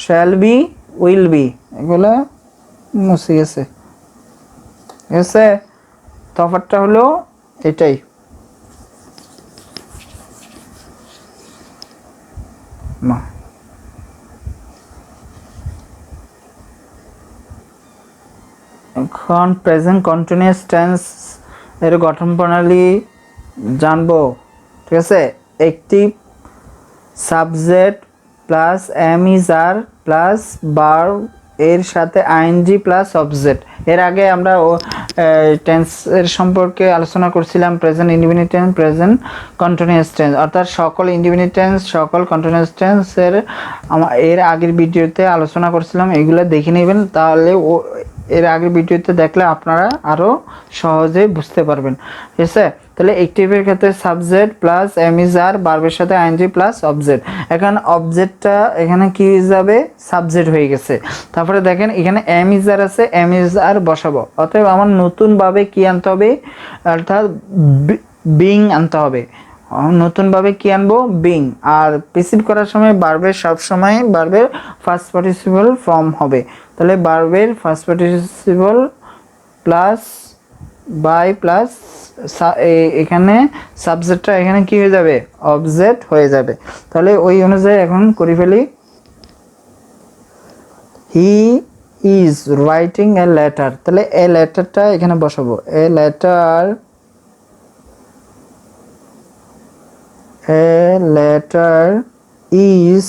shall be will be, এগুলো মুছে গেছে, ঠিক আছে। তফাৎটা হলো এটাই। এখন প্রেজেন্ট কন্টিনিউয়াস টেন্স এর গঠন প্রণালী জানবো, ঠিক আছে। একটি subject plus am is are plus verb এর সাথে আইএনজি প্লাস অবজেক্ট। এর আগে আমরা টেন্স এর সম্পর্কে আলোচনা করছিলাম, present indefinite tense, present continuous tense, অর্থাৎ সকল ইনডিফিনিট টেন্স সকল কন্টিনিউয়াস টেন্স এর আগের ভিডিওতে আলোচনা করছিলাম, এগুলো দেখে নেবেন, তাহলে এর আগের ভিডিওতে দেখলে আপনারা আরও সহজে বুঝতে পারবেন, ঠিক আছে। তাহলে অ্যাক্টিভের ক্ষেত্রে সাবজেক্ট প্লাস এম ইজ আর ভার্বের সাথে আইএনজি প্লাস অবজেক্ট। এখন অবজেক্টটা এখানে কি হয়ে যাবে, সাবজেক্ট হয়ে গেছে। তারপরে দেখেন এখানে এম ইজ আর আছে, এম ইজ আর বসাবো, অতএব আমার নতুনভাবে কি আনতে হবে, অর্থাৎ বিং আনতে হবে। নতুনভাবে কি আনবো, বিং। আর পেসিভ করার সময় ভার্বের সবসময় ভার্বের ফার্স্ট পার্টিসিপল ফর্ম হবে। তাহলে ভার্বের first participle plus by plus এখানে সাবজেক্টটা এখানে কি হয়ে যাবে, অবজেক্ট হয়ে যাবে। তাহলে ওই অনুযায়ী এখন করে ফেলি। He is writing a letter, তাহলে এ লেটারটা এখানে বসাবো, এ লেটার ইজ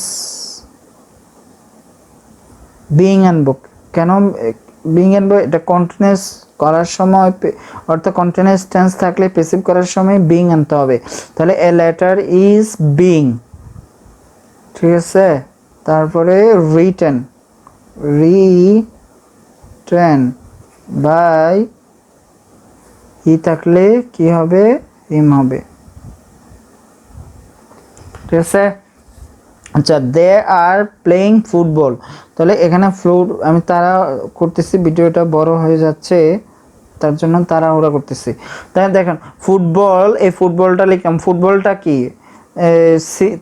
বিং আনবো। কেন বিং আনবো, এটা কন্টিনিউয়াস করার সময়, অর্থাৎ কন্টিনিউয়াস টেন্স থাকলে পেসিভ করার সময় বিং আনতে হবে। তাহলে এ লেটার ইজ বিং, ঠিক আছে। তারপরে রিটেন বাই হি থাকলে কি হবে, হিম হবে, ঠিক আছে। আচ্ছা, দে আর প্লেইং ফুটবল, তাহলে এখানে আমি তারা করতেছি, ভিডিওটা বড় হয়ে যাচ্ছে, তার জন্য তাড়াহুড়া করতেছি। তাই দেখেন ফুটবল, এই ফুটবলটা লিখলাম, ফুটবলটা কি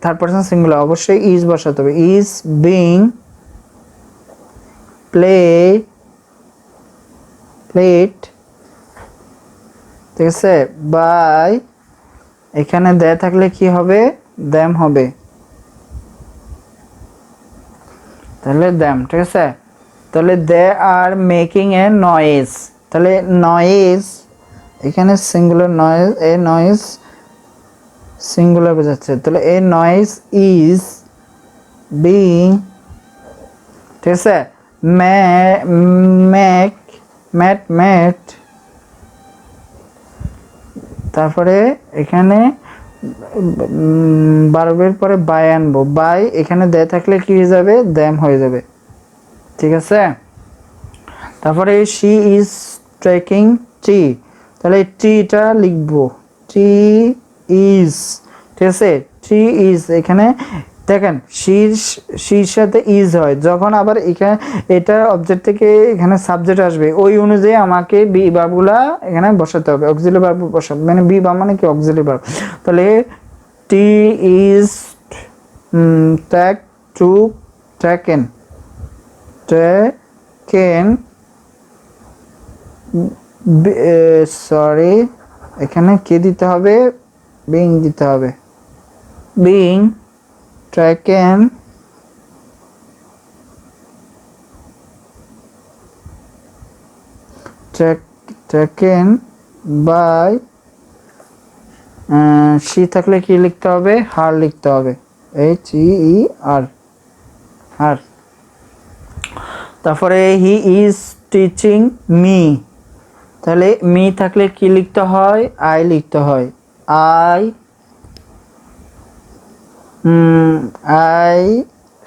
থার্ড পারসন সিঙ্গুলার, অবশ্যই ইজ বসাতে হবে। ইজ বিং প্লেড, ঠিক আছে, বাই, এখানে দে থাকলে কি হবে, দ্যাম হবে, তাহলে দ্যাম, ঠিক আছে। তাহলে দে আর মেকিং এ নয়েজ, তাহলে নয়েজ এখানে singular, noise, a noise singular বোঝাচ্ছে, তাহলে এ নয়েজ ইজ বিং, ঠিক আছে, মেট, তারপরে এখানে ভার্বের পরে বাই আনবো, বাই এখানে দে থাকলে কি হয়ে যাবে, দ্যাম হয়ে যাবে, ঠিক আছে। তারপরে শি ইজ ট্রেকিং টি, তাহলে টিটা লিখবো, টি ইজ, ঠিক আছে, টি ইজ, এখানে দেখেন শির সাথে ইজ হয় যখন, আবার এখানে এটা অবজেক্ট থেকে এখানে সাবজেক্ট আসবে, ওই অনুযায়ী আমাকে বি ভার্বগুলা এখানে বসাতে হবে, অক্সিলারি ভার্ব বসাবো, মানে বি ভার্ব মানে কি অক্সিলারি ভার্ব। তাহলে টি ইজ ট্রেকেন, সরি এখানে কি দিতে হবে, বিং দিতে হবে, বিং ট্রেকেন বাই, সি থাকলে কি লিখতে হবে, হার লিখতে হবে, HER, হার। তারপরে হি ইজ টিচিং মি, তাহলে মি থাকলে কি লিখতে হয়, আই লিখতে হয়, আই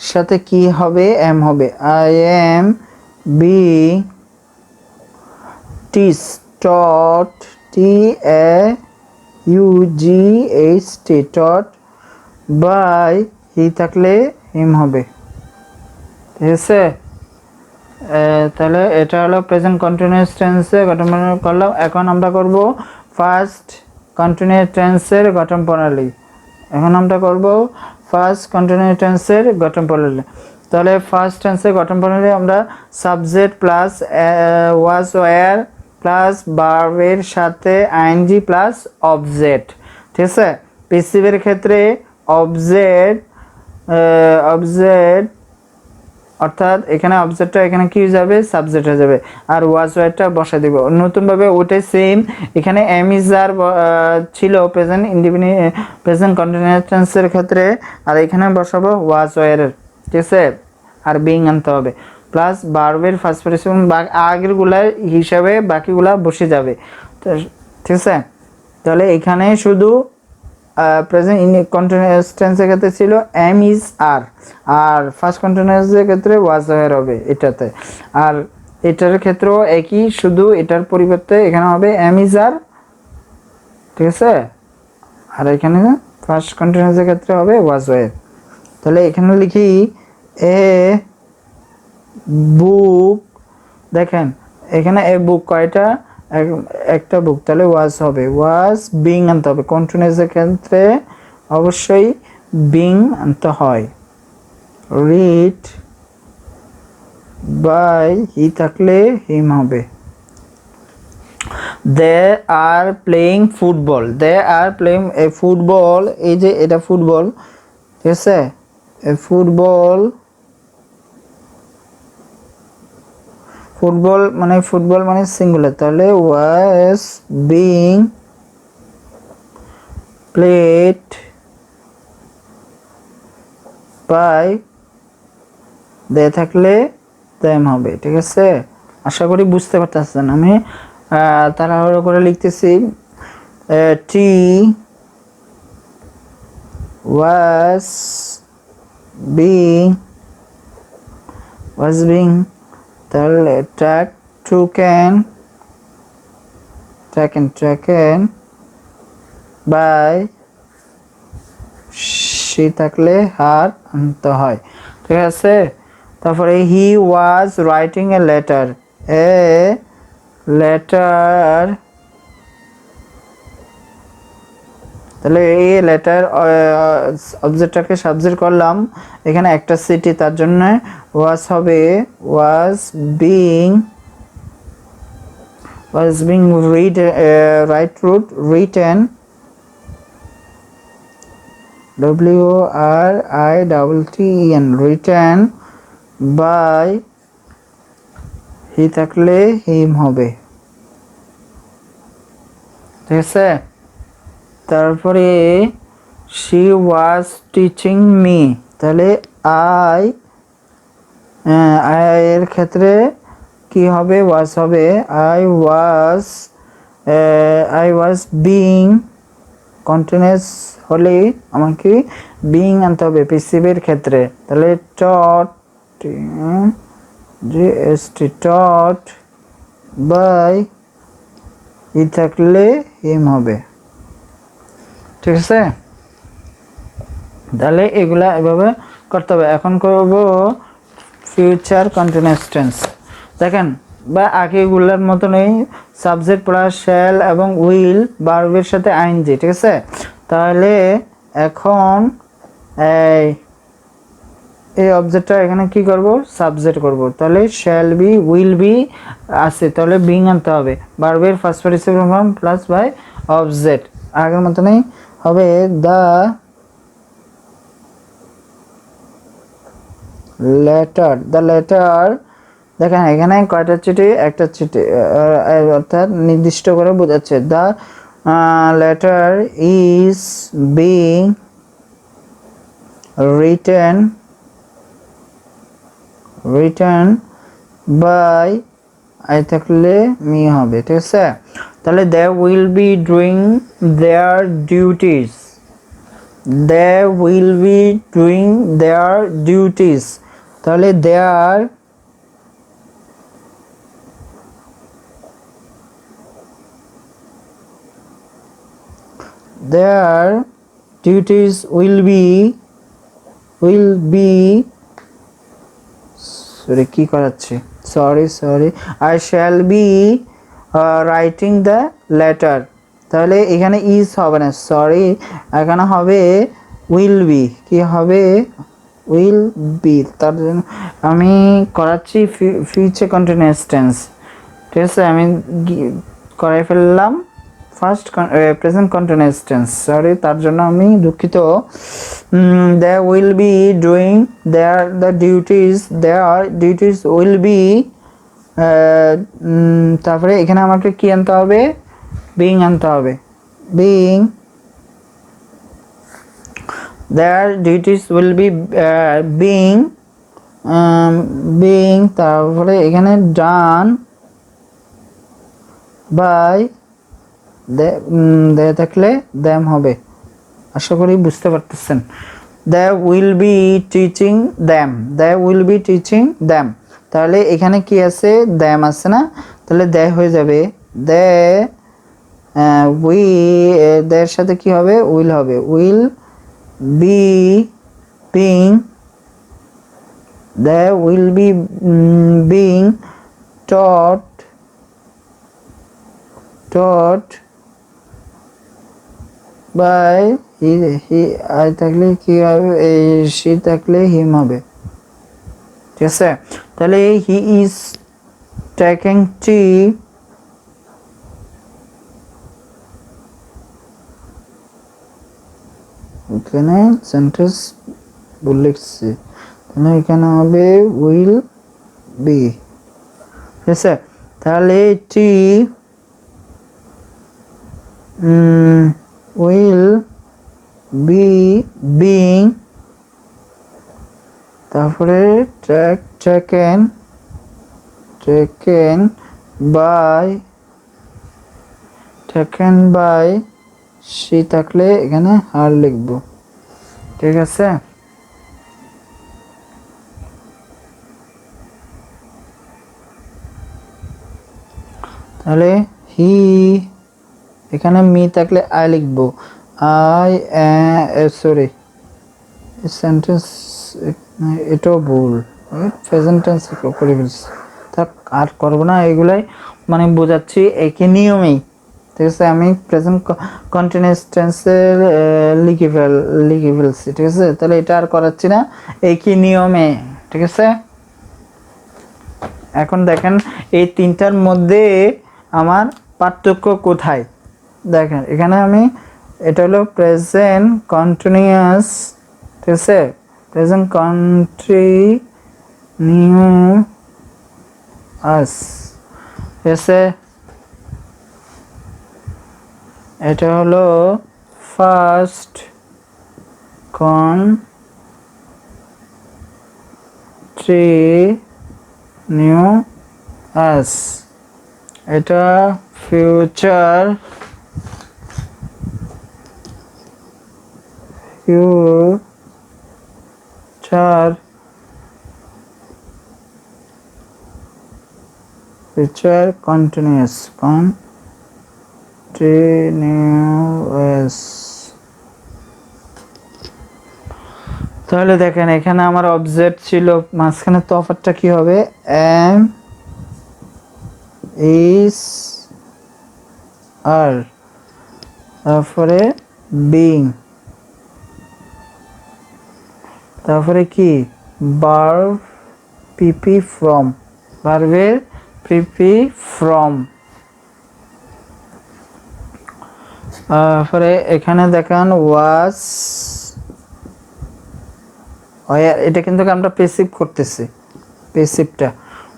সাথে কি হবে, এম হবে, I am being taught, TAUGHT, taught by, হি থাকলে হিম হবে, ঠিক আছে। তাহলে এটা হলো প্রেজেন্ট কন্টিনিউয়াস টেন্সে গঠন প্রণালী করলাম। এখন আমরা করব ফার্স্ট কন্টিনিউয়াস টেন্সের গঠন প্রণালী। এখন আমরা করব ফার্স্ট কন্টিনিউয়াস টেন্সের গঠন প্রণালী। তাহলে ফার্স্ট টেন্সের গঠন প্রণালী আমরা subject plus was wire plus ভার্বের সাথে আইএনজি প্লাস অবজেক্ট, ঠিক আছে। পেসিভের ক্ষেত্রে অবজেক্ট অর্থাৎ এখানে অবজেক্টটা এখানে কি হয়ে যাবে, সাবজেক্ট হয়ে যাবে, আর ওয়াজ ওয়্যারটা বসাই দেব নতুনভাবে, ওটাই সেম। এখানে এম ইজ আর ছিল প্রেজেন্ট ইনডিফিনিট প্রেজেন্ট কন্টিনিউয়াস টেন্সের ক্ষেত্রে, আর এখানে বসাবো ওয়াজ ওয়্যারের, ঠিক আছে, আর বিং আনতে হবে, প্লাস ভার্বের ফার্স্ট পারসন আগেরগুলা হিসাবে বাকিগুলা বসে যাবে, ঠিক আছে। তাহলে এখানে শুধু প্রেজেন্ট কন্টিনিউয়াস টেন্সের ক্ষেত্রে ছিল এম ইজ আর, আর ফার্স্ট কন্টিনিউয়াসের ক্ষেত্রে ওয়াজ ওয়্যার হবে এটাতে, আর এটার ক্ষেত্রেও একই, শুধু এটার পরিবর্তে এখানে হবে এম ইজ আর, ঠিক আছে, আর এখানে ফার্স্ট কন্টিনিউয়াসের ক্ষেত্রে হবে ওয়াজ ওয়্যার। তাহলে এখানে লিখি এ বুক, দেখেন এখানে এ বুক কয়টা, একটা বুক, তাহলে ওয়াজ হবে, ওয়াজ বিং আনতে হবে, কন্টিনিউয়াসের ক্ষেত্রে অবশ্যই বিং আনতে হয়। রিড বাই, হি থাকলে হিম হবে। They are playing football, they are playing a football, এই যে এটা ফুটবল, ঠিক আছে, ফুটবল মানে সিঙ্গুলার, তাহলে was being played by, they থাকলে দেম হবে, ঠিক আছে। আশা করি বুঝতে পারতেছেন, আমি তাড়াহুড়ো করে লিখতেছি। টি ওয়াজ বিং তাহলে ট্রেকেন বাই, সে থাকলে হার আনতে হয়, ঠিক আছে। তারপরে he was writing a letter, a letter, তাহলে এই লেটার অবজেক্টটাকে সাবজেক্ট করলাম, এখানে একটা সিটি, তার জন্য ওয়াজ হবে was being write wrote written WRITTEN written by, he থাকলে হিম হবে, ঠিক আছে। তারপরে শি ওয়াজ টিচিং মি, তাহলে আই এর ক্ষেত্রে কি হবে, ওয়াজ হবে আই ওয়াজ বিং, কন্টিনিউয়াস হলে আমাকে বিং আনতে হবে প্যাসিভের ক্ষেত্রে, তাহলে টট টট বাই, ই থাকলে হিম হবে, ঠিক আছে। তাহলে এগুলা এভাবে করতে হবে। এখন করব ফিউচার কন্টিনিউয়াস টেন্স। দেখেন বা আগেগুলোর মতনই সাবজেক্ট প্লাস শ্যাল এবং উইল ভার্বের সাথে আইএনজি, ঠিক আছে। তাহলে এখন এই অবজেক্টটা এখানে কি করব, সাবজেক্ট করব, তাহলে শ্যাল বি উইল বি আছে, তাহলে বিং আনতে হবে, ভার্বের first participle form plus by object, আগের মতনই হবে। দ্য লেটার, দেখেন এখানে কয়টা চিঠি, একটা চিঠি, অর্থাৎ নির্দিষ্ট করে বোঝাচ্ছে। The letter is being written by, I থাকলে মি হবে, ঠিক আছে। তাহলে they will be doing their duties, they will be doing their duties, তাহলে their duties will be sorry কি করাচ্ছি, sorry I shall be writing the letter, তাহলে এখানে is হবে না, সরি, এখানে হবে will be, কি হবে will be, তার জন্য আমি করাচ্ছি ফিউচার কন্টিনিউয়াস টেন্স, ঠিক আছে। আমি করাই ফেললাম first present continuous tense, sorry তার জন্য আমি দুঃখিত। They will be doing the duties will be, তারপরে এখানে আমাকে কি আনতে হবে, বিং আনতে হবে, being their duties will be being তারপরে এখানে done by they থাকলে them হবে, আশা করি বুঝতে পারতেছেন। they will be teaching them, তাহলে এখানে কি আছে, them আছে না, তাহলে they হয়ে যাবে, এর সাথে কি হবে, will হবে, will be being, they will be being taught by he I থাকলে কি হবে, she থাকলে him হবে, ঠিক আছে। তাহলে he is taking tea এখানে সেন্টেন্স ভুল লিখছি, তাহলে এখানে হবে উইল বি, ঠিক আছে। তাহলে টি উইল বি বিং, তারপরে টেকেন বাই সি থাকলে এখানে হার লিখবো, ঠিক আছে। তাহলে হি, এখানে মি থাকলে আই লিখবো, সরি সেন্টেন্স এটাও ভুল, প্রেজেন্ট টেন্স করে ফেলছি, থাক আর করবো না এগুলাই। মানে বোঝাচ্ছি একই নিয়মেই, ঠিক আছে। আমি প্রেজেন্ট কন্টিনিউয়াস টেন্সে লিখে ফেলছি, ঠিক আছে। তাহলে এটা আর করাচ্ছি না, একই নিয়মে, ঠিক আছে। এখন দেখেন এই তিনটার মধ্যে আমার পার্থক্য কোথায়। দেখেন এখানে আমি, এটা হলো প্রেজেন্ট কন্টিনিউয়াস, ঠিক আছে, প্রেজেন্ট কন্টিনিউয়াস, ঠিক আছে। এটা হলো ফার্স্ট কন্টিনিউয়াস, এটা ফিউচার কন্টিনিউয়াস, তাহলে দেখেন এখানে আমার অবজেক্ট ছিল, মাঝখানে তফাৎটা কি হবে, এম ইজ আর, তারপরে বিং, তারপরে কি ভার্ব পিপি ফ্রম, ভার্বের পিপি ফ্রম। তারপরে এখানে দেখেন ওয়াজ, এটা কিন্তু আমরা পেসিভ করতেছি, পেসিভটা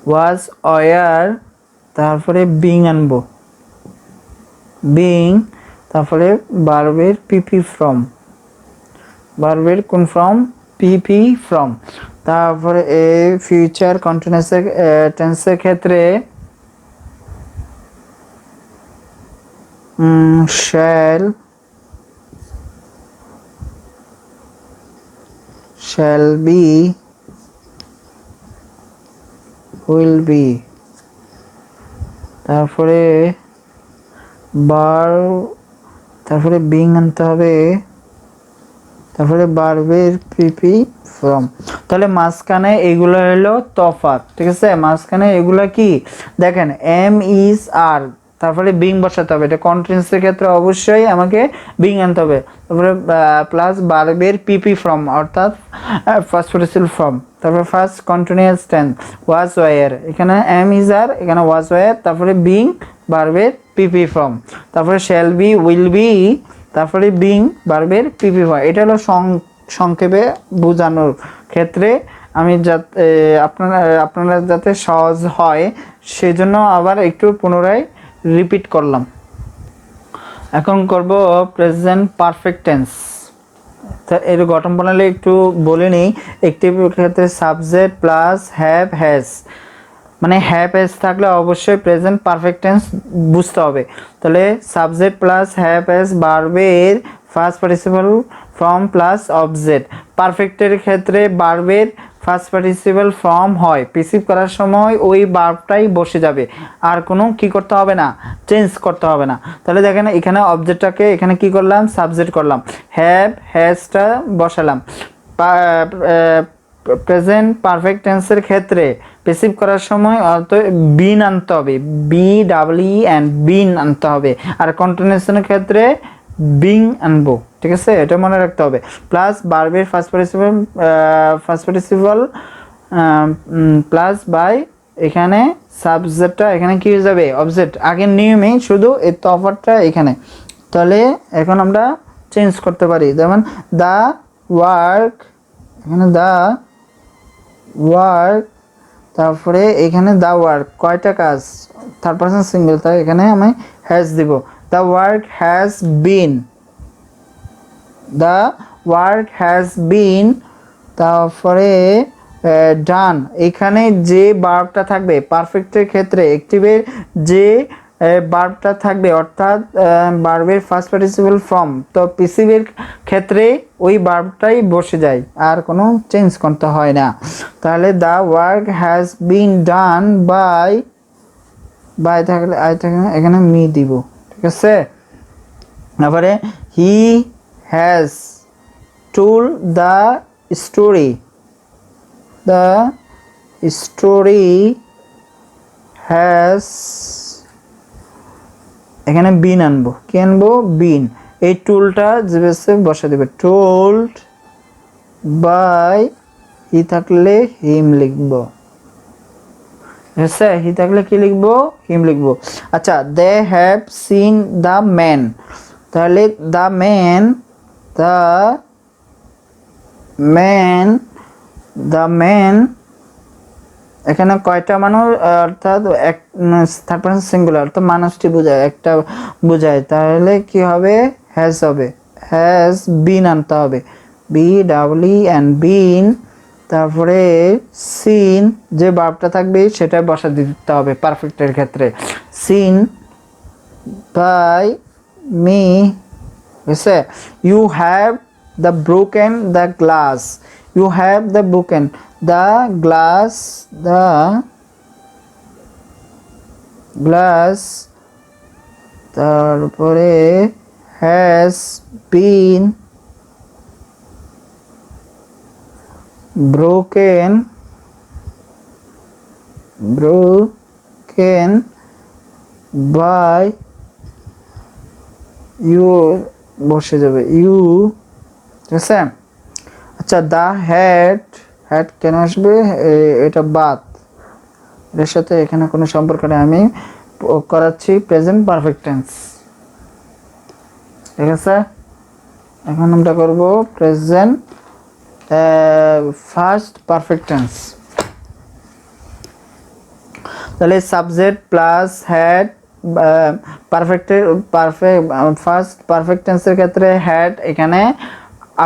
ওয়াজ অয়ার, তারপরে বিং আনবো, বিং, তারপরে ভার্বের পিপি ফ্রম, ভার্বের কোন ফ্রম, পিপি ফ্রম। তারপরে এই ফিউচার কন্টিনিউয়াস টেন্সের ক্ষেত্রে shall be, will be, তারপরে তারপরে বিং আনতে হবে, তারপরে ভার্বের পিপি ফ্রম। তাহলে মাঝখানে এগুলো হলো তফাৎ, ঠিক আছে। মাঝখানে এগুলা কি দেখেন, এম ইজ আর, তারপরে বিং বসাতে হবে, এটা কন্টিনিউয়াসের ক্ষেত্রে অবশ্যই আমাকে বিং আনতে হবে, তারপরে প্লাস ভার্বের পিপি ফ্রম অর্থাৎ ফার্স্ট পার্টিসিপল ফর্ম, তারপরে first continuous tense was war, এখানে এম ইজ আর, এখানে ওয়াজ ওয়ার, তারপরে বিং ভার্বের পিপি ফ্রম, তারপরে শ্যাল বি, উইল বি, তারপরে বিং ভার্বের পিপি ফর্ম। এটা হলো সংক্ষেপে বোঝানোর ক্ষেত্রে, আমি যাতে আপনারা যাতে সহজ হয় সেজন্য আবার একটু পুনরায় রিপিট করলাম। এখন করব প্রেজেন্ট পারফেক্ট টেন্স। তা এর গঠন প্রণালী একটু বলে নিই। একটি ক্ষেত্রে সাবজেক্ট প্লাস হ্যাভ হ্যাজ, মানে হ্যাভ হ্যাজ থাকলে অবশ্যই প্রেজেন্ট পারফেক্ট টেন্স বুঝতে হবে। তাহলে সাবজেক্ট প্লাস হ্যাভ হ্যাজ, ভার্বের first participle form plus object. পারফেক্টের ক্ষেত্রে ভার্বের ফার্স্ট পার্টিসিপল ফর্ম হয়, পিসিভ করার সময় ওই ভার্বটাই বসে যাবে, আর কোনো কি করতে হবে না, চেঞ্জ করতে হবে না। তাহলে দেখেন এখানে অবজেক্টটাকে এখানে কি করলাম, সাবজেক্ট করলাম, হ্যাভ হ্যাজটা বসালাম। প্রেজেন্ট পারফেক্ট টেন্সের ক্ষেত্রে পেসিভ করার সময় বিন আনতে হবে, বি ডাবলই এন, বিন আনতে হবে। আর কন্টিনিউশনের ক্ষেত্রে বিং আনবো, ঠিক আছে, এটা মনে রাখতে হবে। প্লাস ভার্বের ফার্স্ট পার্টিসিপল প্লাস বাই, এখানে সাবজেক্টটা এখানে কি হয়ে যাবে, অবজেক্ট। আগের নিয়মেই শুধু এই তফাৎটা এখানে। তাহলে এখন আমরা চেঞ্জ করতে পারি, যেমন দ্য ওয়ার্ক, এখানে দ্য ওয়ার্ক, তারপরে এখানে দ্য ওয়ার্ক কয়টা কাজ, থার্ড পারসন সিঙ্গেল, তাই এখানে আমি হ্যাজ দিব। The work has bin, the work has বিন, তারপরে ডান। এখানে যে ভার্বটা থাকবে পারফেক্টের ক্ষেত্রে, অ্যাক্টিভের যে ভার্বটা থাকবে অর্থাৎ ভার্বের ফার্স্ট পার্টিসিপল ফর্ম, তো প্যাসিভের ক্ষেত্রে ওই ভার্বটাই বসে যায়, আর কোনো চেঞ্জ করতে হয় না। তাহলে the work has been done by, by থাকলে আই থাকলে এখানে মি দিব, ঠিক আছে। তারপরে he has told the story, the story has এখানে বিন আনবো, কি আনবো? বিন। এই টুলটা জিবেসে বসে দেবে, টোল্ড বাই, হি থাকলে হিম লিখবো, হি থাকলে কি লিখবো? হিম লিখবো। আচ্ছা, they have seen the man, তাহলে the man, the man, the man, এখানে কয়টা মানুষ, অর্থাৎ এক থার্ড পারসন সিঙ্গুলার, তো মানুষটি বোঝায়, একটা বোঝায়, তাহলে কি হবে? হ্যাজ হবে, হ্যাজ বিন আনতে হবে, বি ডাবল ই এন, বিন, তারপরে সিন, যে ভার্বটা থাকবে সেটা বসা দিতে হবে পারফেক্টের ক্ষেত্রে, সিন বাই মি, বুঝছে? You have the broken the glass, you have the broken the glass, the glass, তারপরে has been broken, broken by you, বসে যাবে ইউ, ঠিক আছে? আচ্ছা, দা হ্যাড, হ্যাড কেন আসবে? এটা বাত, এর সাথে এখানে কোনো সম্পর্ক নেই, আমি করাচ্ছি প্রেজেন্ট পারফেক্ট টেন্স, ঠিক আছে? এখন আমরা করব প্রেজেন্ট ফার্স্ট পারফেক্ট টেন্স। তাহলে subject plus had, first perfect টেন্সের ক্ষেত্রে হ্যাড এখানে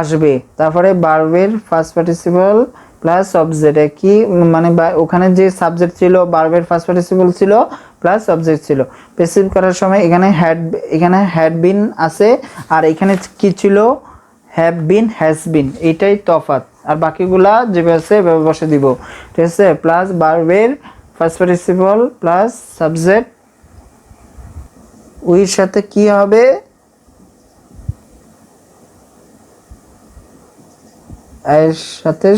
আসবে, তারপরে ভার্বের ফার্স্ট পার্টিসিপল প্লাস অবজেক্ট, কি মানে ওখানে যে সাবজেক্ট ছিল ভার্বের ফার্স্ট পার্টিসিপল ছিল প্লাস অবজেক্ট ছিল। প্যাসিভ করার সময় এখানে হ্যাড বিন আছে, আর এখানে কি ছিল? হ্যাভ বিন, হ্যাজ বিন, এটাই তফাৎ, আর বাকিগুলা যেভাবে আছে এভাবে বসে দিব, ঠিক আছে? প্লাস ভার্বের ফার্স্ট পার্টিসিপল প্লাস সাবজেক্ট, ওইর সাথে কি হবে? এর সাথে,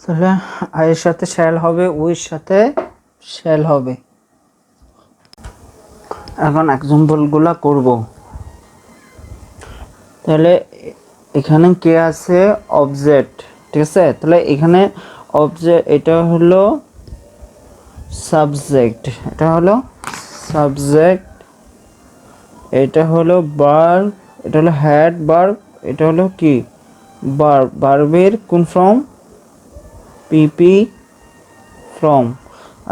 তাহলে এর সাথে শ্যাল হবে, ওইর সাথে শ্যাল হবে। এখন এক্সাম্পলগুলা করব। তাহলে এখানে কে আছে? অবজেক্ট, ঠিক আছে? তাহলে এখানে অবজেক্ট, এটা হলো সাবজেক্ট, এটা হলো সাবজেক্ট, এটা হলো ভার্ব, এটা হলো হ্যাড ভার্ব, এটা হলো কি? ভার্ব, ভার্বের কোন ফর্ম? পিপি ফর্ম,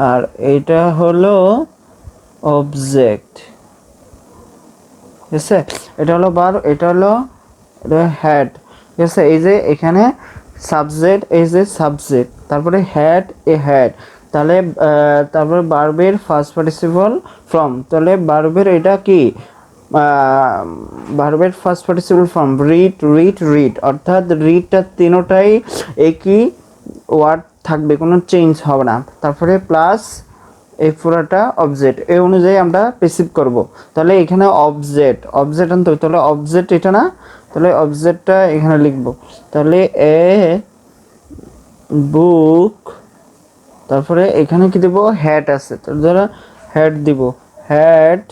আর এটা হলো অবজেক্ট, ঠিক আছে? এটা হলো ভার্ব, এটা হলো হ্যাড, ঠিক আছে? এই যে এখানে সাবজেক্ট, এই যে সাবজেক্ট, তারপরে হ্যাড, এ হ্যাড, তাহলে তারপরে ভার্বের ফার্স্ট পার্টিসিপল ফর্ম, তাহলে ভার্বের এটা কি? ভার্বের first participle form read, read, read, অর্থাৎ রিডটা তিনোটাই একই ওয়ার্ড থাকবে, কোনো চেঞ্জ হবে না, তারপরে প্লাস এই পুরোটা অবজেক্ট, এই অনুযায়ী আমরা প্যাসিভ করব। তাহলে এখানে অবজেক্ট, অবজেক্ট আনতে হবে, তাহলে অবজেক্ট এটা না, তাহলে অবজেক্টটা এখানে লিখব, তাহলে এ বুক, তারপরে এখানে কি দেব? হ্যাড আছে, তাহলে ধরো হ্যাড দিব, হ্যাড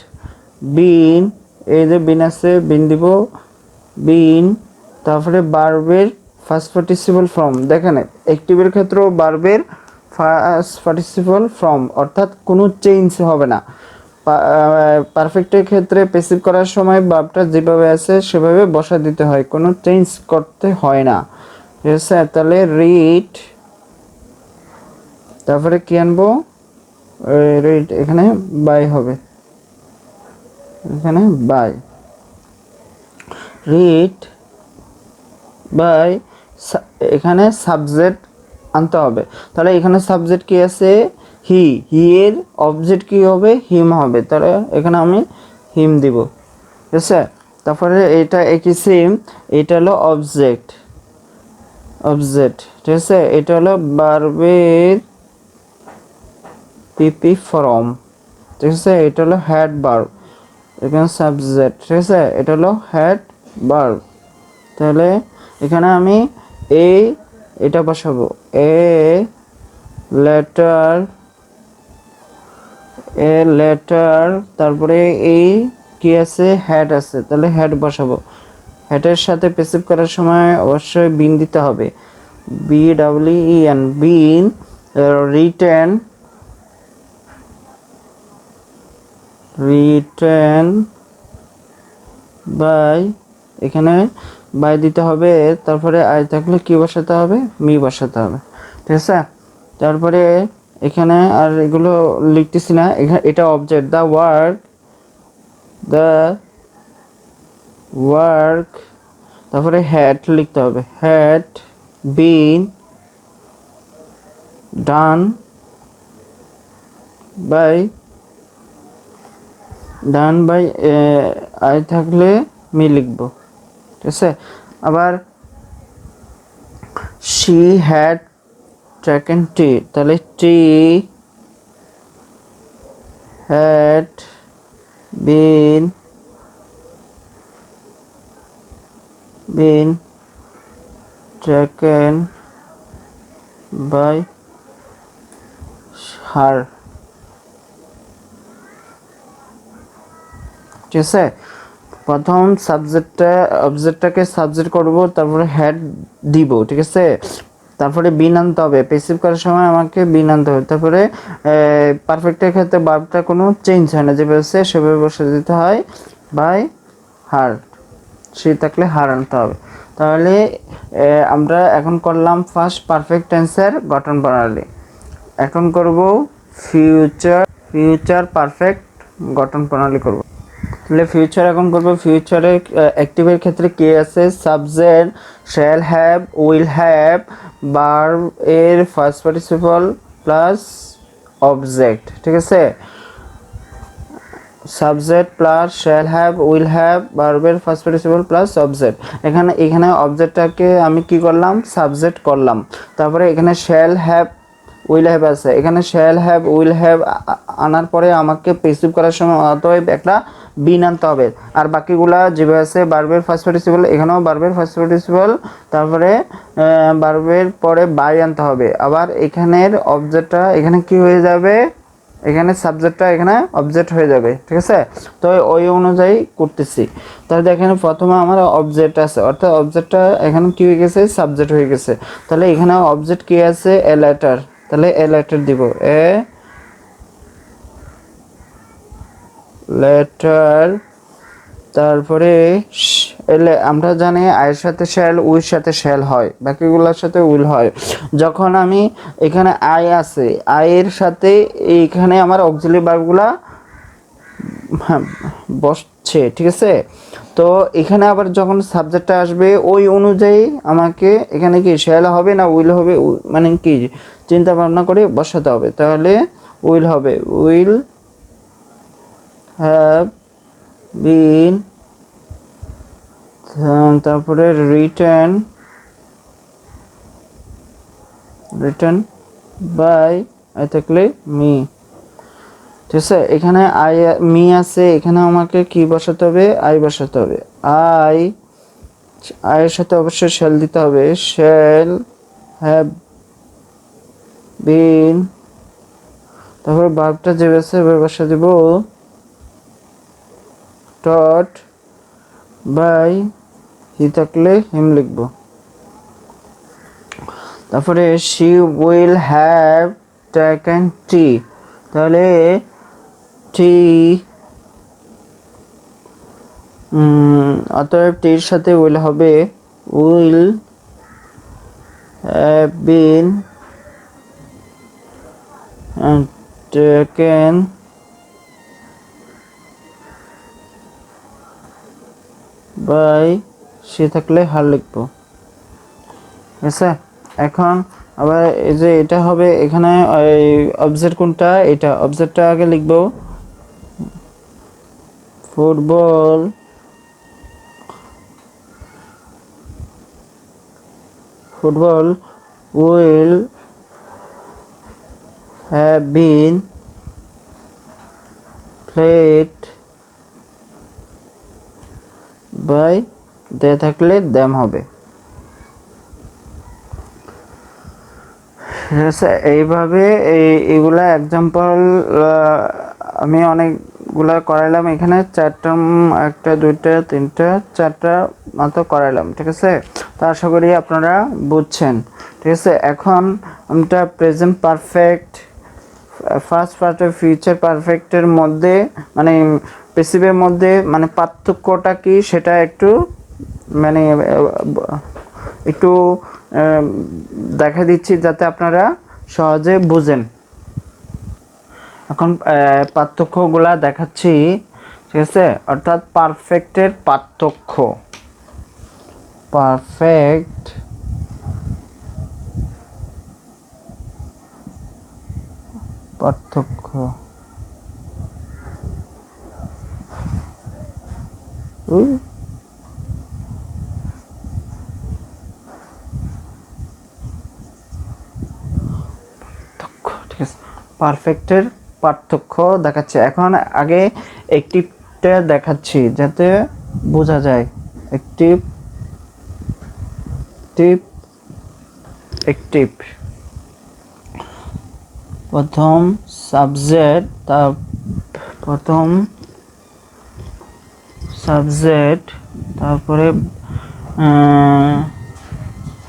বিন, এই যে বিন আছে, বিন দিব, বিন, তারপরে ভার্বের ফার্স্ট পার্টিসিপল ফর্ম, দেখেন অ্যাক্টিভের ক্ষেত্রেও ভার্বের ফার্স্ট পার্টিসিপল ফর্ম, অর্থাৎ কোনো চেঞ্জ হবে না। পারফেক্টের ক্ষেত্রে প্যাসিভ করার সময় ভার্বটা যেভাবে আছে সেভাবে বসা দিতে হয়, কোনো চেঞ্জ করতে হয় না, ঠিক আছে? তাহলে রিড, তারপরে কি আনবো? রিড, এখানে বাই হবে, এখানে বাই, রিড বাই, এখানে সাবজেক্ট আনতে হবে, তাহলে এখানে সাবজেক্ট কি আছে? হি, হি এর অবজেক্ট কি হবে? হিম হবে, তাহলে এখানে আমি হিম দিব, ঠিক আছে? তারপরে এটা একই সেম, এটা হলো অবজেক্ট, অবজেক্ট, ঠিক আছে? এটা হলো ভার্বের পিপি ফর্ম, ঠিক আছে? এটা হলো হ্যাড ভার্ব, এখানে সাবজেক্ট, ঠিক আছে? এটা হলো হ্যাড ভার্ব, তাহলে এখানে আমি এটা বসাবো, এ লেটার এ লেটার, তারপরে এই কি আছে, হেড আছে, তাহলে হেড বসাবো। হেডের সাথে পেসিভ করার সময় অবশ্যই বিন দিতে হবে, BEEN, been. Written, written by, এখানে বাই দিতে হবে, তারপরে আই থাকলে কি বসাতে হবে, মি বসাতে হবে, ঠিক আছে। তারপরে এখানে আর এগুলো লিখতেছি না, এখানে এটা অবজেক্ট, দ্য ওয়ার্ক, তারপরে হ্যাড লিখতে হবে, had been done by, I থাকলে মি লিখবো, ঠিক আছে। আবার শি হ্যাড ট্রেকেন টি, তাহলে টি হ্যাড বিন ট্রেকেন বাই হার, ঠিক আছে। প্রথম সাবজেক্টটা অবজেক্টটাকে সাবজেক্ট করব, তারপরে হেড দিব, ঠিক আছে। তারপরে বিন আনতে হবে, পেসিভ করার সময় আমাকে বিন আনতে হবে। তারপরে পারফেক্টের ক্ষেত্রে ভার্বটা কোনো চেঞ্জ হয় না, যেভাবে আছে সেভাবে বসে দিতে হয়, বাই হার, সে থাকলে হার আনতে হবে। তাহলে আমরা এখন করলাম ফার্স্ট পারফেক্ট টেন্সের গঠন প্রণালী। এখন করব ফিউচার পারফেক্ট গঠন প্রণালী করব। তাহলে ফিউচার এখন করবো। ফিউচারে অ্যাক্টিভের ক্ষেত্রে কি আছে, subject, shall have, will have, verb এর ফার্স্ট পার্টিসিপল প্লাস অবজেক্ট, ঠিক আছে। Subject plus shall have, will have, ভার্বের ফার্স্ট পার্টিসিপল প্লাস অবজেক্ট। এখানে অবজেক্টটাকে আমি কি করলাম, সাবজেক্ট করলাম। তারপরে এখানে শ্যাল হ্যাভ, উইল হ্যাভ আছে, এখানে শ্যাল হ্যাভ, উইল হ্যাভ আনার পরে আমাকে পেসিভ করার সময় অতএব একটা বিন আনতে হবে। আর বাকিগুলা যেভাবে আছে ভার্বের ফার্স্ট পার্টিসিপল, এখানেও ভার্বের ফার্স্ট পার্টিসিপল, তারপরে ভার্বের পরে বাই আনতে হবে। আবার এখানের অবজেক্টটা এখানে কি হয়ে যাবে, এখানে সাবজেক্টটা এখানে অবজেক্ট হয়ে যাবে, ঠিক আছে। তো ওই অনুযায়ী করতেছি। তাহলে দেখেন প্রথমে আমার অবজেক্ট আছে, অর্থাৎ অবজেক্টটা এখানে কি হয়ে গেছে, সাবজেক্ট হয়ে গেছে। তাহলে এখানে অবজেক্ট কি আছে, এ লেটার, তাহলে এ লেটার দিব, এ লেটার। তারপরে আমরা জানি আয়ের সাথে শ্যাল, উইর সাথে শ্যাল হয়, বাকিগুলোর সাথে উইল হয়। যখন আমি এখানে আই আছে, আয়ের সাথে এইখানে আমার অক্সিলারি ভার্বগুলা বসছে, ঠিক আছে। তো এখানে আবার যখন সাবজেক্টটা আসবে ওই অনুযায়ী আমাকে এখানে কি শ্যাল হবে না উইল হবে, মানে কি চিন্তা ভাবনা করে বসাতে হবে। তাহলে উইল হবে, উইল হ্যাভ বিন, তারপরে রিটেন বাই আই থাকলে মি, ঠিক আছে। এখানে আই মি আছে, এখানে আমাকে কি বসাতে হবে, আই বসাতে হবে। আয়ের সাথে অবশ্যই শ্যাল দিতে হবে, শ্যাল হ্যাভ বিন, তারপরে ভার্বটা যে আছে বসা দেব, টট বাই হি থাকলে হিম লিখবো। তারপরে she will have taken tea, তাহলে টি, অতএব টির সাথে উইল হবে, will have been taken by, সে থাকলে হার লিখবো, ঠিক আছে। এখন আবার এই যে এটা হবে, এখানে অবজেক্ট কোনটা, এটা অবজেক্টটা আগে লিখবো, football will have been played by, they থাকলে দ্যাম হবে, ঠিক আছে। এইভাবে এগুলা এক্সাম্পল আমি অনেকগুলা করাইলাম, এখানে 4টা, 1টা 2টা 3টা 4টা মতো করাইলাম, ঠিক আছে। তো আশা করি আপনারা বুঝছেন, ঠিক আছে। এখন আমরা প্রেজেন্ট পারফেক্ট, ফার্স্ট পার্টের ফিউচার পারফেক্টের মধ্যে মানে প্যাসিভের মধ্যে মানে পার্থক্যটা কি সেটা একটু মানে একটু দেখা দিচ্ছি যাতে আপনারা সহজে বুঝেন। এখন পার্থক্যগুলা দেখাচ্ছি, ঠিক আছে। অর্থাৎ পারফেক্টের পার্থক্য, পারফেক্ট পার্থক্য, ঠিক আছে। পারফেক্টের পার্থক্য দেখাচ্ছে। এখন আগে একটিভটা দেখাচ্ছি যাতে বোঝা যায়। একটিভ, একটিভ প্রথম সাবজেক্ট, তার প্রথম সাবজেক্ট, তারপরে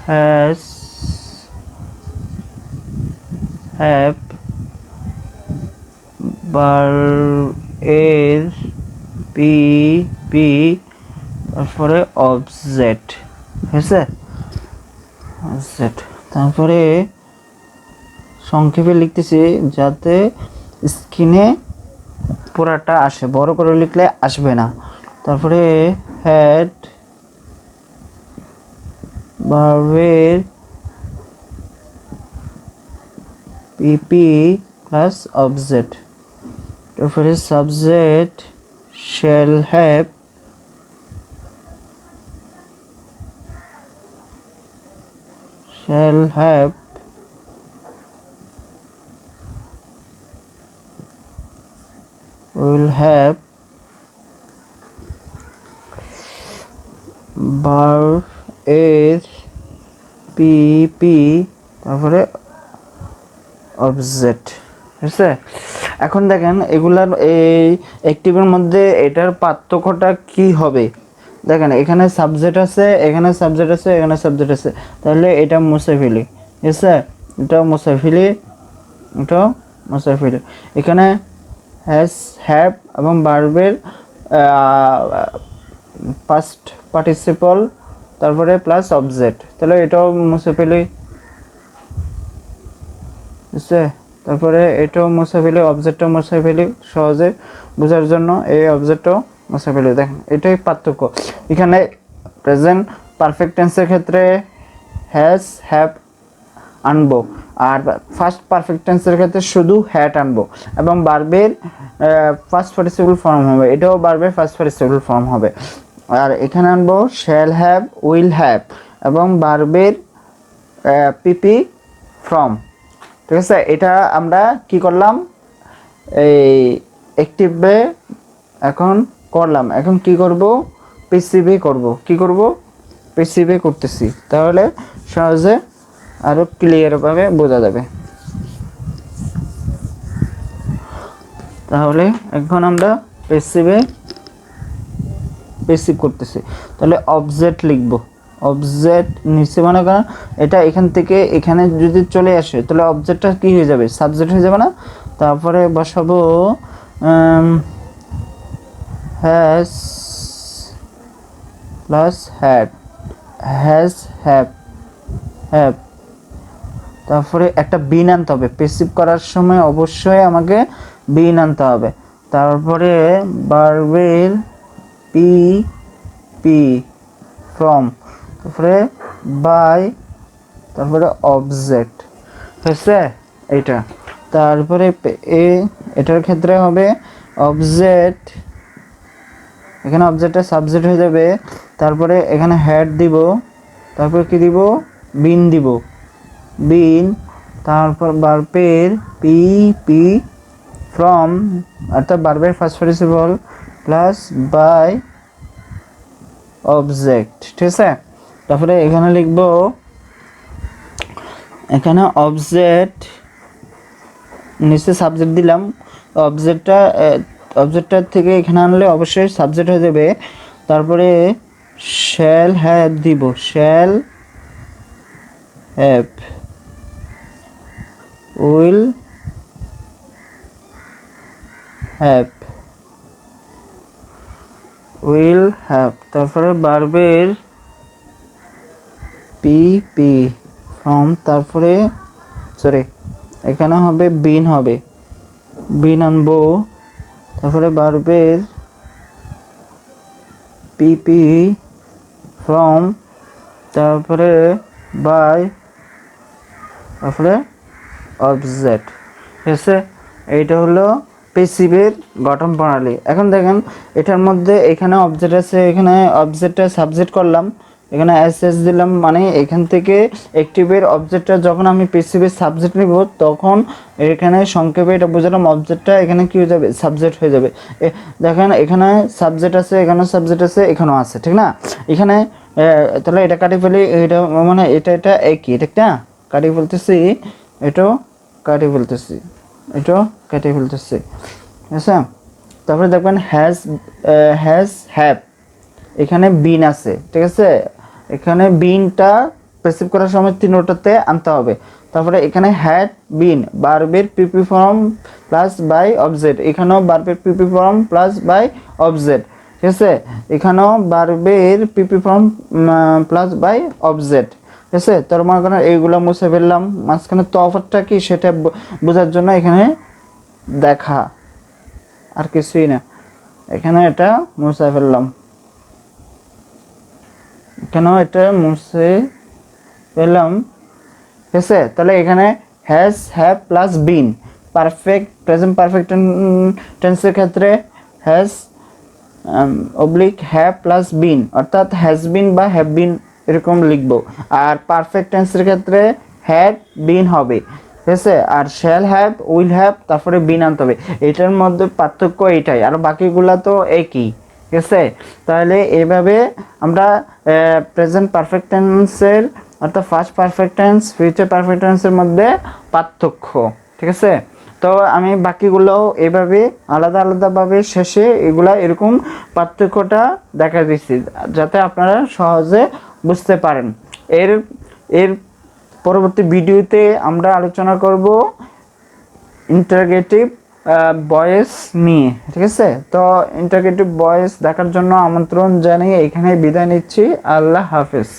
হ্যাজ, হ্যাভ, এর পি, তারপরে অবজেক্ট, ঠিক আছে। অবজেক্ট, তারপরে সংক্ষেপে লিখতেছি যাতে স্ক্রিনে পুরাটা আসে, বড় করে লিখলে আসবে না। তারপরে হেড, ভার্বের পিপি প্লাস অবজেক্ট, তারপরে subject shall have, shall have, will have, verb এর পিপি, তারপরে অবজেক্ট, ঠিক আছে। এখন দেখেন এগুলার এই অ্যাক্টিভের মধ্যে এটার পার্থক্যটা কি হবে। দেখেন এখানে সাবজেক্ট আছে, এখানে সাবজেক্ট আছে, এখানে সাবজেক্ট আছে, তাহলে এটা মুছে ফেলি, ঠিক আছে। এটাও মুছে ফেলি, এটাও মুছে ফেলি। এখানে হ্যাজ, হ্যাভ এবং ভার্বের পাস্ট পার্টিসিপল, তারপরে প্লাস অবজেক্ট, তাহলে এটাও মুছে ফেলি, ঠিক আছে। তারপরে এটাও মুছে ফেলি, অবজেক্টটাও মুছে ফেলি সহজে বোঝার জন্য, এই অবজেক্টটাও মুছে ফেলি। দেখেন এটাই পার্থক্য। এখানে প্রেজেন্ট পারফেক্ট টেন্সের ক্ষেত্রে হ্যাজ, হ্যাভ আনবো, আর ফার্স্ট পারফেক্ট টেন্সের ক্ষেত্রে শুধু হ্যাড আনবো, এবং ভার্বের ফার্স্ট পার্টিসিপল ফর্ম হবে, এটাও ভার্বের ফার্স্ট পার্টিসিপল ফর্ম হবে। আর এখানে আনবো শ্যাল হ্যাভ, উইল হ্যাভ এবং ভার্বের পিপি ফর্ম, ঠিক আছে। এটা আমরা কি করলাম, এই অ্যাক্টিভে এখন করলাম। এখন কি করব, প্যাসিভে করব। কি করব, প্যাসিভে করতেছি, তাহলে সহজে আরো ক্লিয়ারভাবে বোঝা যাবে। তাহলে এখন আমরা প্যাসিভ করতেছি, তাহলে অবজেক্ট লিখব। অবজেক্ট নিচে মনে করেন এটা এখান থেকে এখানে যদি চলে আসে তাহলে অবজেক্টটা কি হয়ে যাবে, সাবজেক্ট হয়ে যাবে না। তারপরে বসাবো has plus had, has, have, have, তারপরে একটা বিন আনতে হবে। প্যাসিভ করার সময় অবশ্যই আমাকে বিন আনতে হবে। তারপরে ভার্বের পি পি ফ্রম, তারপরে বাই, তারপরে অবজেক্ট, হয়েছে এইটা। তারপরে এটার ক্ষেত্রে হবে অবজেক্ট, এখানে অবজেক্টটা সাবজেক্ট হয়ে যাবে। তারপরে এখানে হেড দিব, তারপর কি দিব, বিন দিব, বিন, তারপর ভার্বের পি পি ফ্রম, অর্থাৎ ভার্বের first participle plus by object, ঠিক আছে। তারপরে এখানে লিখব, এখানে অবজেক্ট নিচে সাবজেক্ট দিলাম, অবজেক্টটার থেকে এখানে আনলে অবশ্যই সাবজেক্ট হয়ে যাবে। তারপরে শ্যাল হ্যাভ দিব, shall have, will have, will have. তারপরে ভার্বের পি পি ফ্রম, তারপরে সরি এখানে হবে বিন, হবে বিন আনবো। তারপরে ভার্বের পি পি ফ্রম, তারপরে বাই, তারপরে অবজেক্ট। ঠিক আছে, এইটা হলো পেসিভের গঠন প্রণালী। এখন দেখেন এটার মধ্যে এখানে অবজেক্ট আছে, এখানে অবজেক্টটা সাবজেক্ট করলাম, এখানে এস এস দিলাম, মানে এখান থেকে অ্যাক্টিভের অবজেক্টটা যখন আমি পেসিভের সাবজেক্ট নিব তখন এখানে সংক্ষেপে এটা বোঝালাম অবজেক্টটা এখানে কি হয়ে যাবে, সাবজেক্ট হয়ে যাবে। দেখেন এখানে সাবজেক্ট আছে, এখানেও সাবজেক্ট আছে, এখানেও আছে, ঠিক না? এখানে তাহলে এটা কাটি ফেলি, এটা মানে এটা একই, ঠিক না? কাটিয়ে ফেলতেছি, এটাও কাটিয়ে ফেলতেছি, এটাও কেটে ফেলতেছি, ঠিক আছে? তারপরে দেখবেন হ্যাজ হ্যাভ, এখানে বিন আছে, ঠিক আছে? এখানে বিনটা প্রেসিভ করার সময় তিনটাতে আনতে হবে। তারপরে এখানে হ্যাড বিন, ভার্বের PP form plus by object, এখানেও ভার্বের PP form plus by object, ঠিক আছে? এখানেও ভার্বের PP form plus by object, ঠিক আছে? তার মনে করেন এইগুলো মুছে ফেললাম, মাঝখানে তফাৎটা কি সেটা বোঝার জন্য এখানে দেখা, আর কিছুই না। এখানে এটা মুছে ফেললাম, এখানেও এটা মুছে পেলাম, ঠিক আছে? তাহলে এখানে has have plus been, perfect present perfect টেন্সের ক্ষেত্রে has oblique have plus been, অর্থাৎ হ্যাজ বিন বা হ্যাভ বিন এরকম লিখবো। আর পারফেক্ট টেন্সের ক্ষেত্রে হ্যাড বিন হবে, ঠিক আছে? আর শ্যাল হ্যাভ, উইল হ্যাভ, তারপরে বিন আনতে হবে। এটার মধ্যে পার্থক্য এইটাই, আর বাকিগুলা তো একই, ঠিক আছে? তাহলে এইভাবে আমরা প্রেজেন্ট পারফেক্ট টেন্সের অর্থাৎ first perfect tense, future perfect টেন্সের মধ্যে পার্থক্য, ঠিক আছে? তো আমি বাকিগুলোও এভাবে আলাদা আলাদাভাবে শেষে এগুলা এরকম পার্থক্যটা দেখা দিচ্ছি যাতে আপনারা সহজে বুঝতে পারেন। এর এর পরবর্তী ভিডিওতে আমরা আলোচনা করব ইন্টারগেটিভ ভয়েস নিয়ে, ঠিক আছে? তো ইন্টারগেটিভ ভয়েস দেখার জন্য আমন্ত্রণ জানিয়ে এখানে বিদায় নিচ্ছি। আল্লাহ হাফেজ।